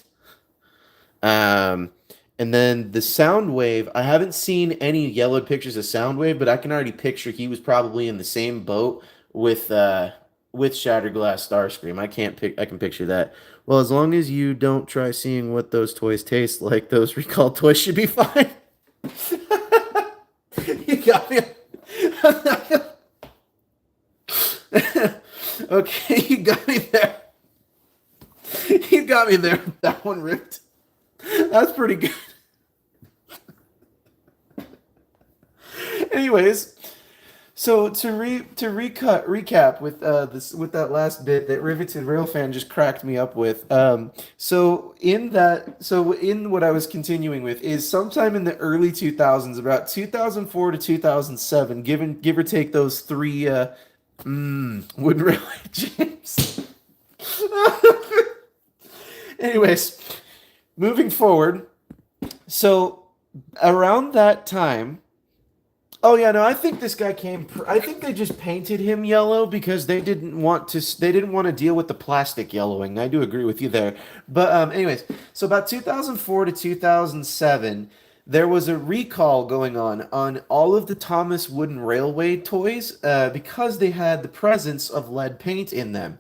Um, and then the Soundwave, I haven't seen any yellowed pictures of Soundwave, but I can already picture he was probably in the same boat with Shattered Glass Starscream. I can picture that. Well, as long as you don't try seeing what those toys taste like, those recalled toys should be fine. You got me. Okay, you got me there. You got me there. That one ripped. That's pretty good. Anyways, so recap with with that last bit that Riveted Railfan just cracked me up with. So in what I was continuing with is sometime in the early 2000s, about 2004 to 2007, give or take those three wooden railway James. Anyways, moving forward, so around that time. Oh yeah, no, I think this guy came. I think they just painted him yellow because they didn't want to. They didn't want to deal with the plastic yellowing. I do agree with you there. But anyways, so about 2004 to 2007, there was a recall going on all of the Thomas Wooden Railway toys because they had the presence of lead paint in them,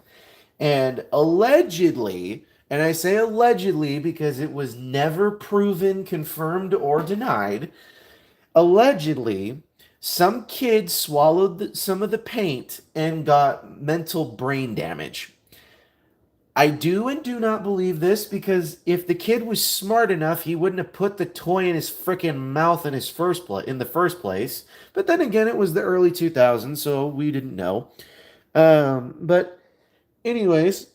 and allegedly. And I say allegedly because it was never proven, confirmed, or denied. Allegedly, some kid swallowed some of the paint and got mental brain damage. I do and do not believe this because if the kid was smart enough, he wouldn't have put the toy in his freaking mouth in the first place. But then again, it was the early 2000s, so we didn't know. But anyways,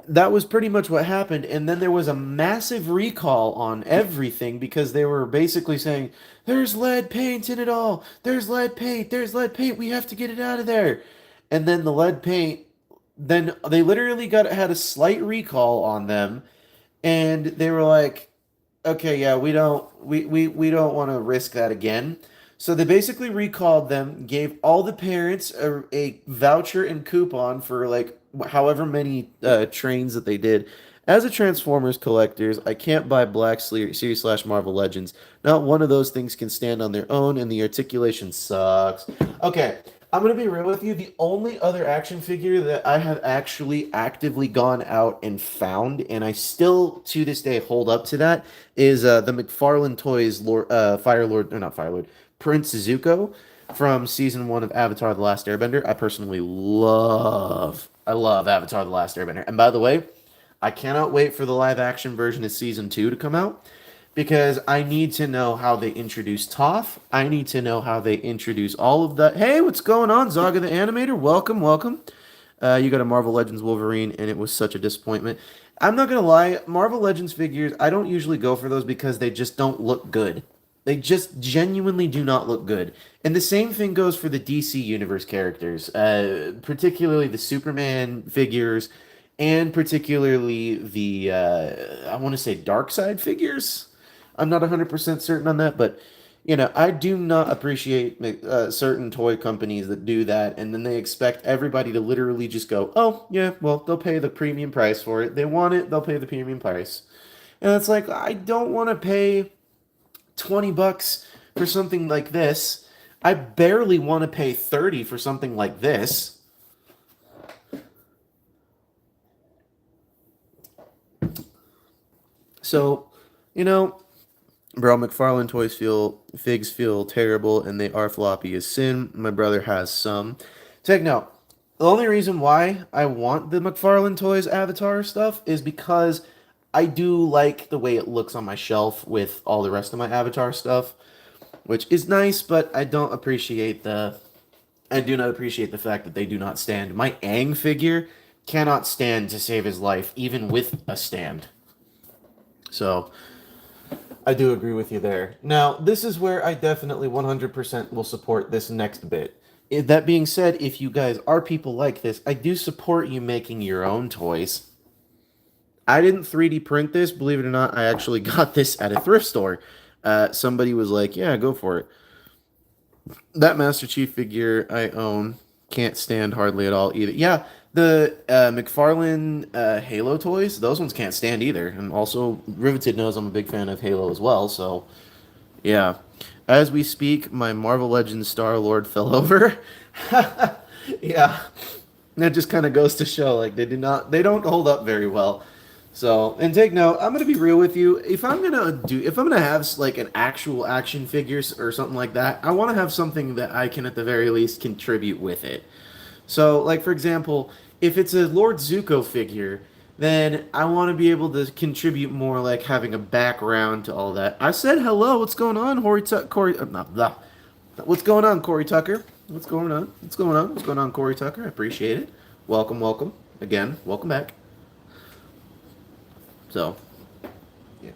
that was pretty much what happened. And then there was a massive recall on everything because they were basically saying, there's lead paint in it all. There's lead paint. There's lead paint. We have to get it out of there. And then the lead paint, then they literally had a slight recall on them. And they were like, okay, yeah, we don't want to risk that again. So they basically recalled them, gave all the parents a voucher and coupon for like however many trains that they did. As a Transformers collectors, I can't buy Black Series slash Marvel Legends. Not one of those things can stand on their own, and the articulation sucks. Okay, I'm gonna be real with you. The only other action figure that I have actually actively gone out and found, and I still to this day hold up to that, is the McFarlane Toys Fire Lord, or not Fire Lord, Prince Zuko from season 1 of Avatar: The Last Airbender. I love Avatar: The Last Airbender. And by the way, I cannot wait for the live action version of season 2 to come out because I need to know how they introduce Toph. I need to know how they introduce all of that. Hey, what's going on, Zaga the Animator? Welcome, welcome. You got a Marvel Legends Wolverine, and it was such a disappointment. I'm not gonna lie, Marvel Legends figures, I don't usually go for those because they just don't look good. They just genuinely do not look good. And the same thing goes for the DC Universe characters, particularly the Superman figures, and particularly the, I want to say Darkseid figures. I'm not 100% certain on that, but, you know, I do not appreciate certain toy companies that do that, and then they expect everybody to literally just go, oh, yeah, well, they'll pay the premium price for it. They want it, they'll pay the premium price. And it's like, I don't want to pay $20 for something like this. I barely want to pay 30 for something like this. So, you know, bro, McFarlane figs feel terrible and they are floppy as sin. My brother has some. Take note. The only reason why I want the McFarlane Toys Avatar stuff is because I do like the way it looks on my shelf with all the rest of my Avatar stuff, which is nice, but I do not appreciate the fact that they do not stand. My Aang figure cannot stand to save his life, even with a stand. So, I do agree with you there. Now, this is where I definitely 100% will support this next bit. That being said, if you guys are people like this, I do support you making your own toys. I didn't 3D print this, believe it or not. I actually got this at a thrift store. Somebody was like, yeah, go for it. That Master Chief figure I own can't stand hardly at all either. Yeah, the McFarlane Halo toys, those ones can't stand either. And also, Riveted knows I'm a big fan of Halo as well, so yeah. As we speak, my Marvel Legends Star-Lord fell over. Yeah, that just kind of goes to show, like, they don't hold up very well. So, and take note, I'm gonna be real with you. If I'm gonna have like an actual action figure or something like that, I want to have something that I can at the very least contribute with it. So, like for example, if it's a Lord Zuko figure, then I want to be able to contribute more, like having a background to all that. I said hello. What's going on, What's going on, Corey Tucker? What's going on? What's going on? What's going on, Corey Tucker? I appreciate it. Welcome, welcome again. Welcome back. So, yeah.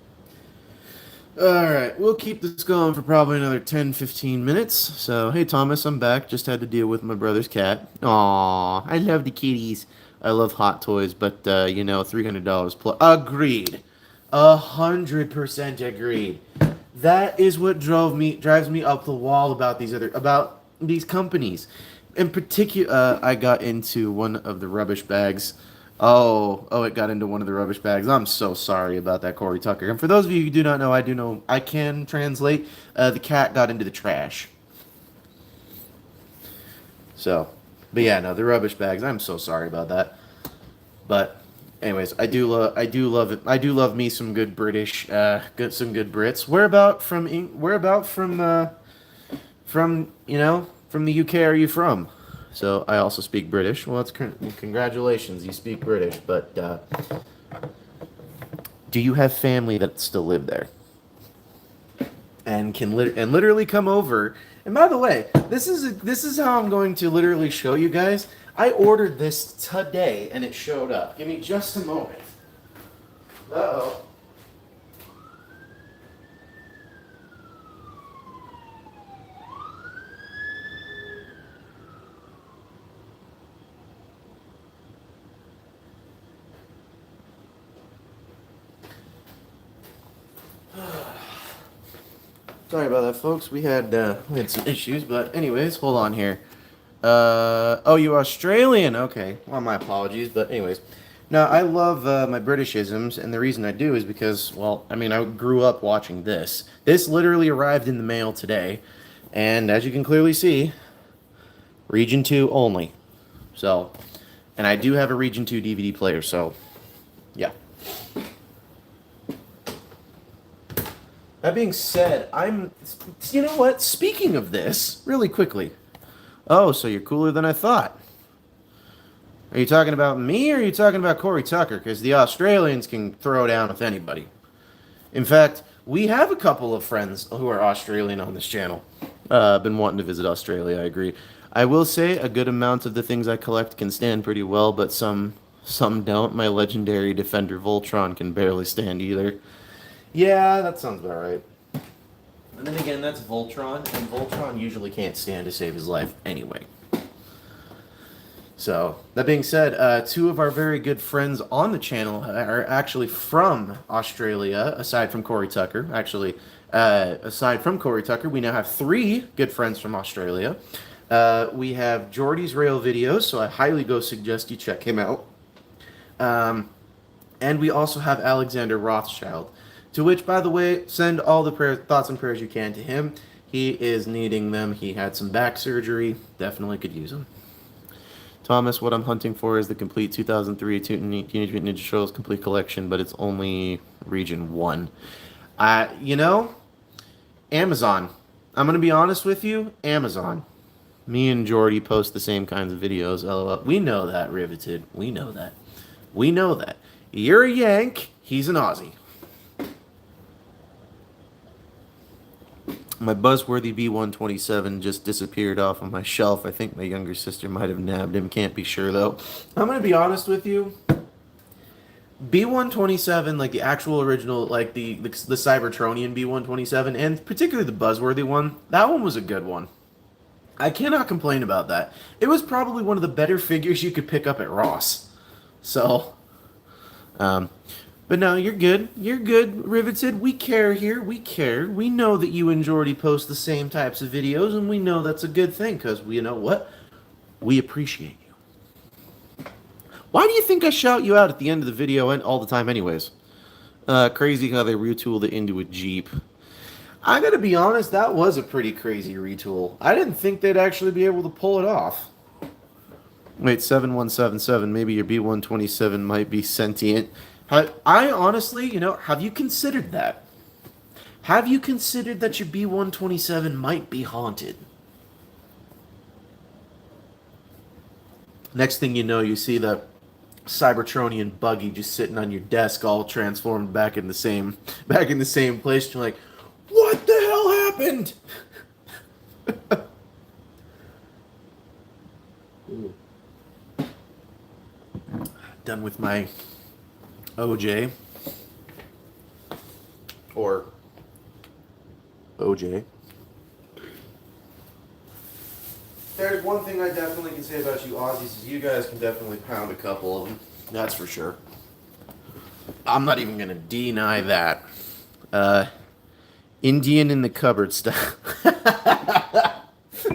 Alright, we'll keep this going for probably another 10-15 minutes. So, hey Thomas, I'm back. Just had to deal with my brother's cat. Aww, I love the kitties. I love Hot Toys, but, you know, $300 plus. Agreed. 100% agreed. That is what drives me up the wall about these companies. In particular, I got into one of the rubbish bags. Oh, it got into one of the rubbish bags. I'm so sorry about that, Corey Tucker. And for those of you who do not know, I can translate. The cat got into the trash. So, but yeah, no, the rubbish bags. I'm so sorry about that. But, anyways, I do love it. I do love me some good British, some good Brits. From the UK are you from? So I also speak British. Well, congratulations, you speak British. But do you have family that still live there and can literally come over? And by the way, this is how I'm going to literally show you guys. I ordered this today and it showed up. Give me just a moment. Uh-oh. Sorry about that, folks. We had some issues, but anyways, hold on here. Oh, you Australian? Okay. Well, my apologies, but anyways. Now, I love my Britishisms, and the reason I do is because, well, I mean, I grew up watching this. This literally arrived in the mail today, and as you can clearly see, Region 2 only. So, and I do have a Region 2 DVD player, so, yeah. That being said, you know what? Speaking of this, really quickly. Oh, so you're cooler than I thought. Are you talking about me or are you talking about Corey Tucker? Because the Australians can throw down with anybody. In fact, we have a couple of friends who are Australian on this channel. Been wanting to visit Australia, I agree. I will say a good amount of the things I collect can stand pretty well, but some don't. My legendary Defender Voltron can barely stand either. Yeah, that sounds about right. And then again, that's Voltron, and Voltron usually can't stand to save his life anyway. So, that being said, two of our very good friends on the channel are actually from Australia, aside from Corey Tucker. Actually, aside from Corey Tucker, we now have three good friends from Australia. We have Jordy's Rail Videos, so I highly go suggest you check him out. And we also have Alexander Rothschild. To which, by the way, send all the thoughts and prayers you can to him. He is needing them. He had some back surgery. Definitely could use them. Thomas, what I'm hunting for is the complete 2003 Teenage Mutant Ninja Turtles complete collection, but it's only Region 1. You know, Amazon. I'm going to be honest with you. Amazon. Me and Jordy post the same kinds of videos. LOL. We know that, Riveted. We know that. We know that. You're a Yank. He's an Aussie. My Buzzworthy B127 just disappeared off of my shelf. I think my younger sister might have nabbed him. Can't be sure, though. I'm going to be honest with you. B127, like the actual original, like the Cybertronian B127, and particularly the Buzzworthy one, that one was a good one. I cannot complain about that. It was probably one of the better figures you could pick up at Ross. So, but no, you're good. You're good, Riveted. We care here. We care. We know that you and Jordy post the same types of videos, and we know that's a good thing, because you know what? We appreciate you. Why do you think I shout you out at the end of the video and all the time anyways? Crazy how they retooled it into a Jeep. I gotta be honest, that was a pretty crazy retool. I didn't think they'd actually be able to pull it off. Wait, 7177, maybe your B127 might be sentient. I honestly, you know, have you considered that? Have you considered that your B127 might be haunted? Next thing you know, you see the Cybertronian buggy just sitting on your desk, all transformed back in the same place. You're like, what the hell happened? Done with my OJ. Or OJ. There's one thing I definitely can say about you Aussies is you guys can definitely pound a couple of them. That's for sure. I'm not even going to deny that. Indian in the cupboard style.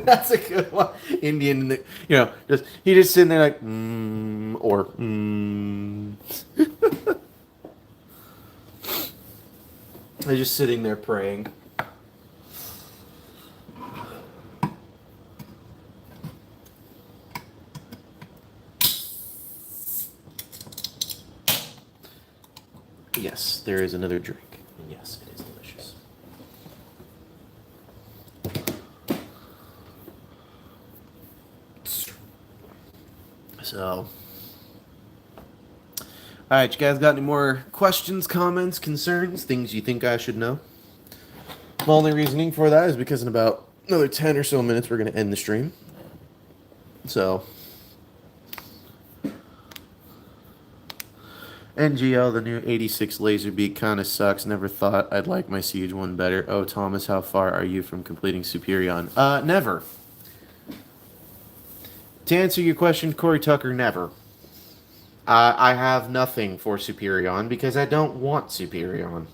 That's a good one. Indian in the, you know, he just sitting there like, or, They're just sitting there praying. Yes, there is another drink. And yes, it is delicious. So, alright, you guys got any more questions, comments, concerns, things you think I should know? My only reasoning for that is because in about another 10 or so minutes we're going to end the stream. So, NGL, the new 86 Laserbeak kind of sucks. Never thought I'd like my Siege one better. Oh, Thomas, how far are you from completing Superion? Never. To answer your question, Corey Tucker, never. I have nothing for Superion because I don't want Superion.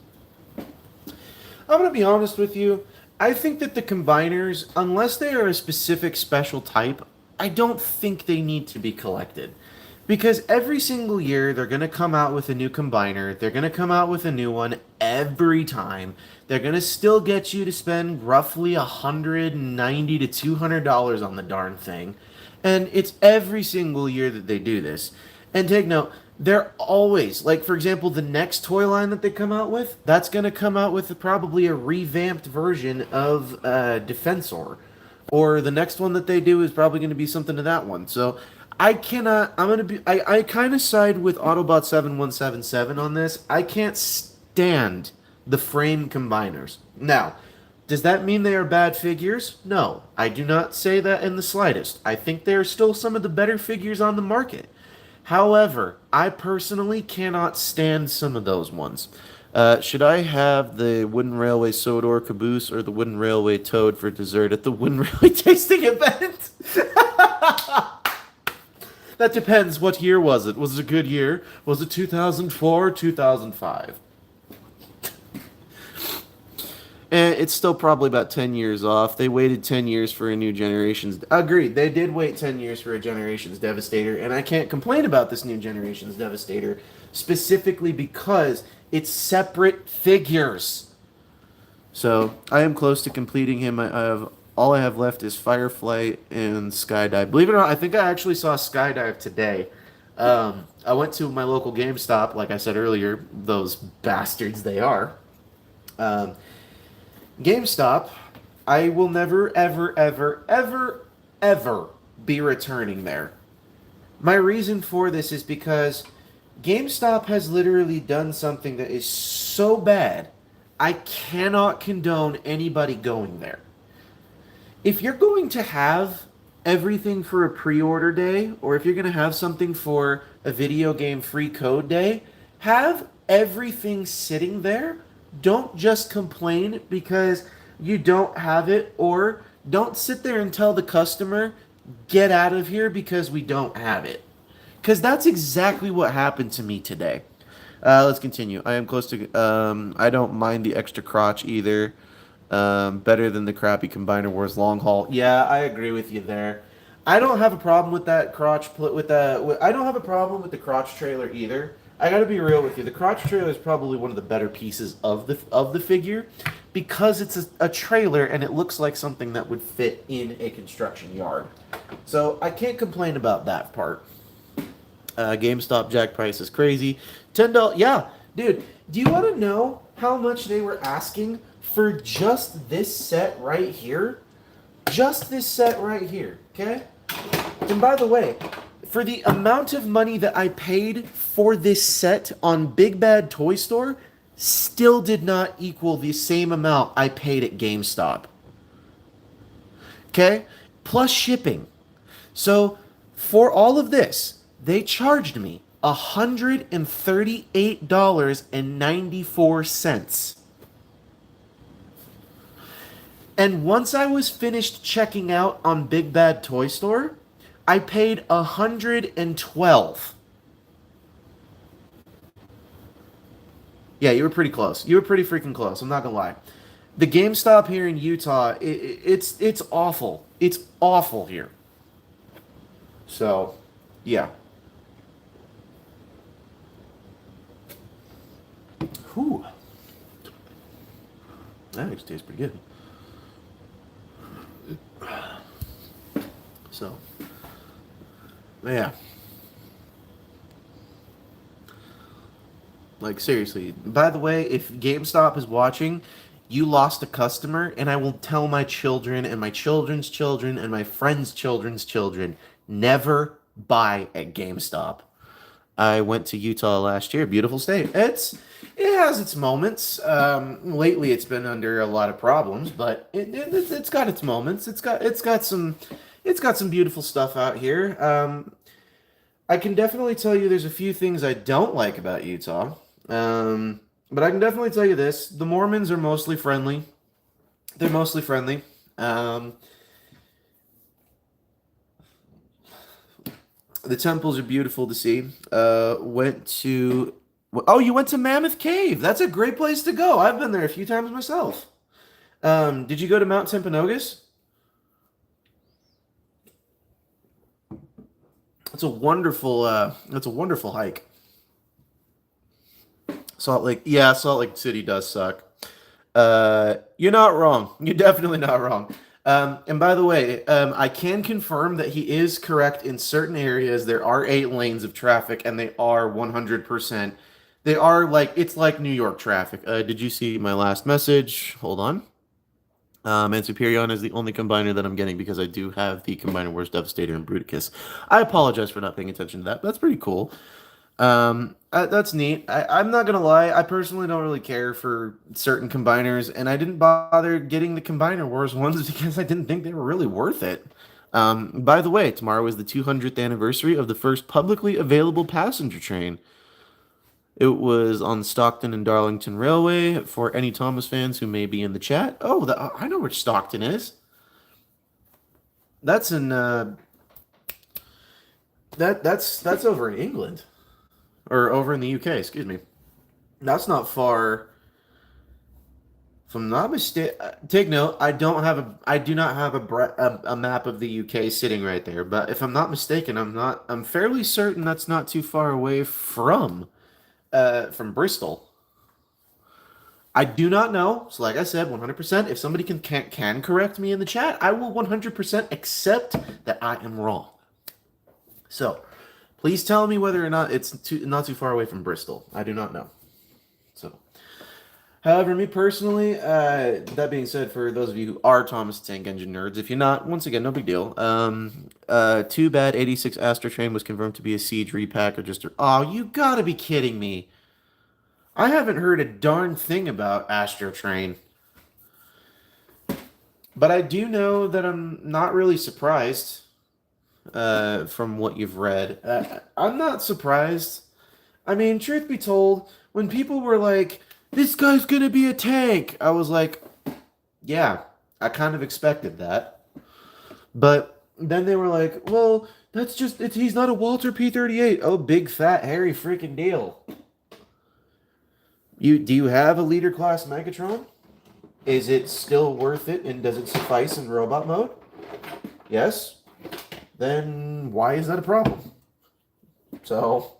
I'm going to be honest with you. I think that the combiners, unless they are a specific special type, I don't think they need to be collected. Because every single year they're going to come out with a new combiner. They're going to come out with a new one every time. They're going to still get you to spend roughly $190 to $200 on the darn thing. And it's every single year that they do this. And take note, they're always, like for example, the next toy line that they come out with, that's going to come out with probably a revamped version of Defensor. Or the next one that they do is probably going to be something to that one. So I cannot, I kind of side with Autobot 7177 on this. I can't stand the frame combiners. Now, does that mean they are bad figures? No, I do not say that in the slightest. I think they are still some of the better figures on the market. However, I personally cannot stand some of those ones. Should I have the Wooden Railway Sodor Caboose or the Wooden Railway Toad for dessert at the Wooden Railway tasting event? That depends. What year was it? Was it a good year? Was it 2004 or 2005? And it's still probably about 10 years off. They waited 10 years for a new Generations. Agreed, they did wait 10 years for a Generations Devastator, and I can't complain about this new Generations Devastator, specifically because it's separate figures. So, I am close to completing him. All I have left is Firefly and Skydive. Believe it or not, I think I actually saw Skydive today. I went to my local GameStop, like I said earlier, those bastards they are. GameStop, I will never, ever, ever, ever, ever be returning there. My reason for this is because GameStop has literally done something that is so bad, I cannot condone anybody going there. If you're going to have everything for a pre-order day, or if you're going to have something for a video game free code day, have everything sitting there. Don't just complain because you don't have it, or don't sit there and tell the customer, get out of here because we don't have it. Because that's exactly what happened to me today. Let's continue. I am close to... I don't mind the extra crotch either. Better than the crappy Combiner Wars long haul. Yeah, I agree with you there. I don't have a problem with that crotch... I don't have a problem with the crotch trailer either. I gotta be real with you. The crotch trailer is probably one of the better pieces of the figure because it's a trailer and it looks like something that would fit in a construction yard. So I can't complain about that part. GameStop jack price is crazy. $10. Yeah, dude. Do you want to know how much they were asking for just this set right here? Just this set right here. Okay. And by the way, for the amount of money that I paid for this set on Big Bad Toy Store, still did not equal the same amount I paid at GameStop. Okay? Plus shipping. So, for all of this, they charged me $138.94. And once I was finished checking out on Big Bad Toy Store, I paid $112. Yeah, you were pretty close. You were pretty freaking close. I'm not gonna lie. The GameStop here in Utah, it's awful. It's awful here. So, yeah. Whew. That actually tastes pretty good. So, yeah. Like, seriously. By the way, if GameStop is watching, you lost a customer, and I will tell my children and my children's children and my friends' children's children, never buy at GameStop. I went to Utah last year. Beautiful state. It has its moments. Lately, it's been under a lot of problems, but it's got its moments. It's got some beautiful stuff out here. I can definitely tell you there's a few things I don't like about Utah. But I can definitely tell you this: the Mormons are mostly friendly. They're mostly friendly. Um, the temples are beautiful to see. Went to Oh, you went to Mammoth Cave. That's a great place to go. I've been there a few times myself. Did you go to Mount Timpanogos? That's a wonderful hike. Salt Lake City does suck. You're not wrong. You're definitely not wrong. And by the way, I can confirm that he is correct in certain areas. There are 8 lanes of traffic, and they are 100%. They are like it's like New York traffic. Did you see my last message? Hold on. And Superion is the only combiner that I'm getting because I do have the combiner Wars Devastator and Bruticus. I apologize for not paying attention to that. But that's pretty cool. That's neat. I'm not gonna lie. I personally don't really care for certain combiners, and I didn't bother getting the Combiner Wars ones because I didn't think they were really worth it. By the way, tomorrow is the 200th anniversary of the first publicly available passenger train. It was on the Stockton and Darlington Railway. For any Thomas fans who may be in the chat, I know where Stockton is. That's in that's over in England. Or over in the UK, excuse me. That's not far. If I'm not mistaken, take note. I do not have a map of the UK sitting right there. But if I'm not mistaken, I'm fairly certain that's not too far away from Bristol. I do not know. So, like I said, 100%. If somebody can correct me in the chat, I will 100% accept that I am wrong. So. Please tell me whether or not it's not too far away from Bristol. I do not know. So, however, me personally, that being said, for those of you who are Thomas Tank Engine nerds, if you're not, once again, no big deal. Too bad 86 Astra Train was confirmed to be a siege repack or just oh, you gotta be kidding me. I haven't heard a darn thing about Astro Train. But I do know that I'm not really surprised. From what you've read. I'm not surprised. I mean, truth be told, when people were like, this guy's gonna be a tank, I was like, yeah, I kind of expected that. But then they were like, well, he's not a Walter P-38. Oh, big, fat, hairy freaking deal. Do you have a leader class Megatron? Is it still worth it, and does it suffice in robot mode? Yes? Then why is that a problem? So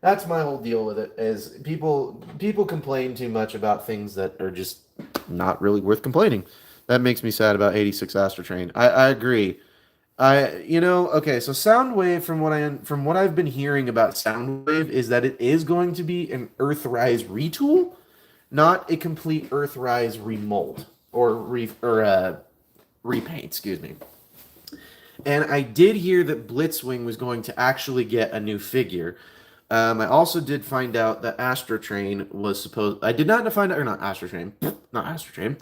that's my whole deal with it. Is people complain too much about things that are just not really worth complaining. That makes me sad about 86 Astra Train. I agree. Okay, so Soundwave, from what I've been hearing about Soundwave, is that it is going to be an Earthrise retool, not a complete Earthrise remold or repaint, excuse me. And I did hear that Blitzwing was going to actually get a new figure. I also did find out that Astro Train was supposed. I did not find out, or not Astro Train, not Astro Train.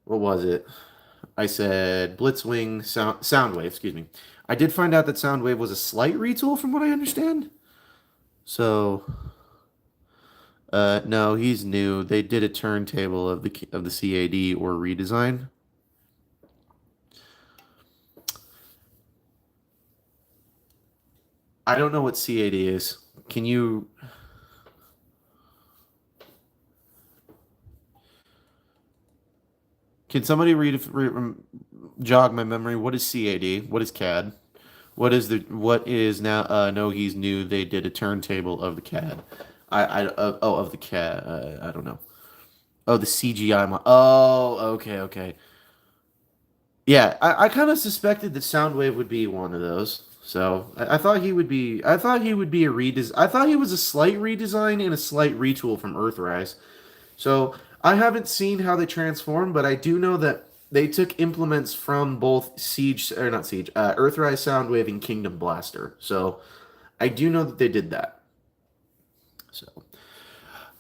What was it? I said Blitzwing, Soundwave. Excuse me. I did find out that Soundwave was a slight retool, from what I understand. So, no, he's new. They did a turntable of the CAD or redesign. I don't know what CAD is. Can you... Can somebody jog my memory? What is CAD? What is CAD? What is now? No, he's new. They did a turntable of the CAD. Of the CAD. I don't know. Oh, the CGI. Oh, okay. Yeah, I kind of suspected that Soundwave would be one of those. So I thought he would be. I thought he would be a redesign. I thought he was a slight redesign and a slight retool from Earthrise. So I haven't seen how they transform, but I do know that they took implements from both Earthrise Soundwave and Kingdom Blaster. So I do know that they did that. So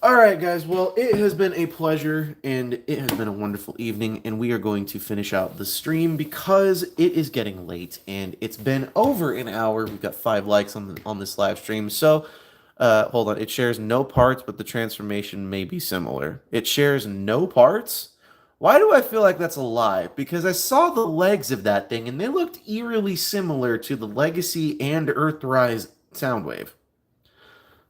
All right, guys. Well, it has been a pleasure and it has been a wonderful evening, and we are going to finish out the stream because it is getting late and it's been over an hour. We've got 5 likes on this live stream. So, hold on. It shares no parts, but the transformation may be similar. It shares no parts? Why do I feel like that's a lie? Because I saw the legs of that thing and they looked eerily similar to the Legacy and Earthrise Soundwave.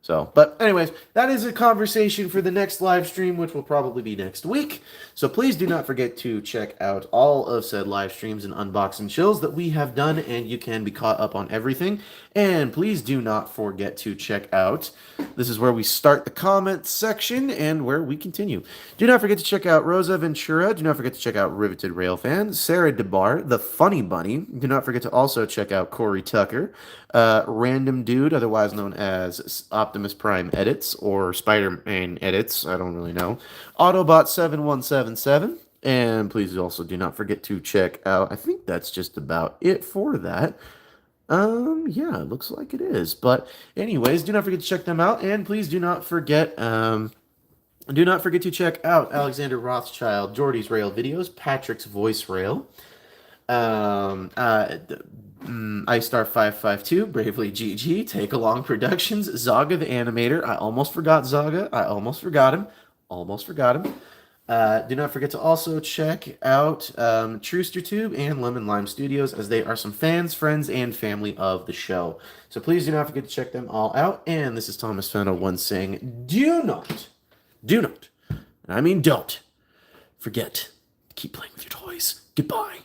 So, but anyways, that is a conversation for the next live stream, which will probably be next week. So please do not forget to check out all of said live streams and unbox and chills that we have done, and you can be caught up on everything. And please do not forget to check out, this is where we start the comments section and where we continue. Do not forget to check out Rosa Ventura. Do not forget to check out Riveted Railfan, Sarah DeBar, The Funny Bunny. Do not forget to also check out Corey Tucker, Random Dude, otherwise known as Optimus Prime Edits or Spider-Man Edits, I don't really know, Autobot7177, and please also do not forget to check out, I think that's just about it for that. Yeah, it looks like it is. But anyways, do not forget to check them out, and please do not forget to check out Alexander Rothschild, Jordy's Rail videos, Patrick's Voice Rail, iStar552, Bravely GG, Take Along Productions, Zaga the Animator. I almost forgot Zaga. I almost forgot him. Almost forgot him. Do not forget to also check out TroosterTube and Lemon Lime Studios, as they are some fans, friends, and family of the show. So please do not forget to check them all out. And this is Thomas Fennel once saying, do not, and I mean don't, forget to keep playing with your toys. Goodbye.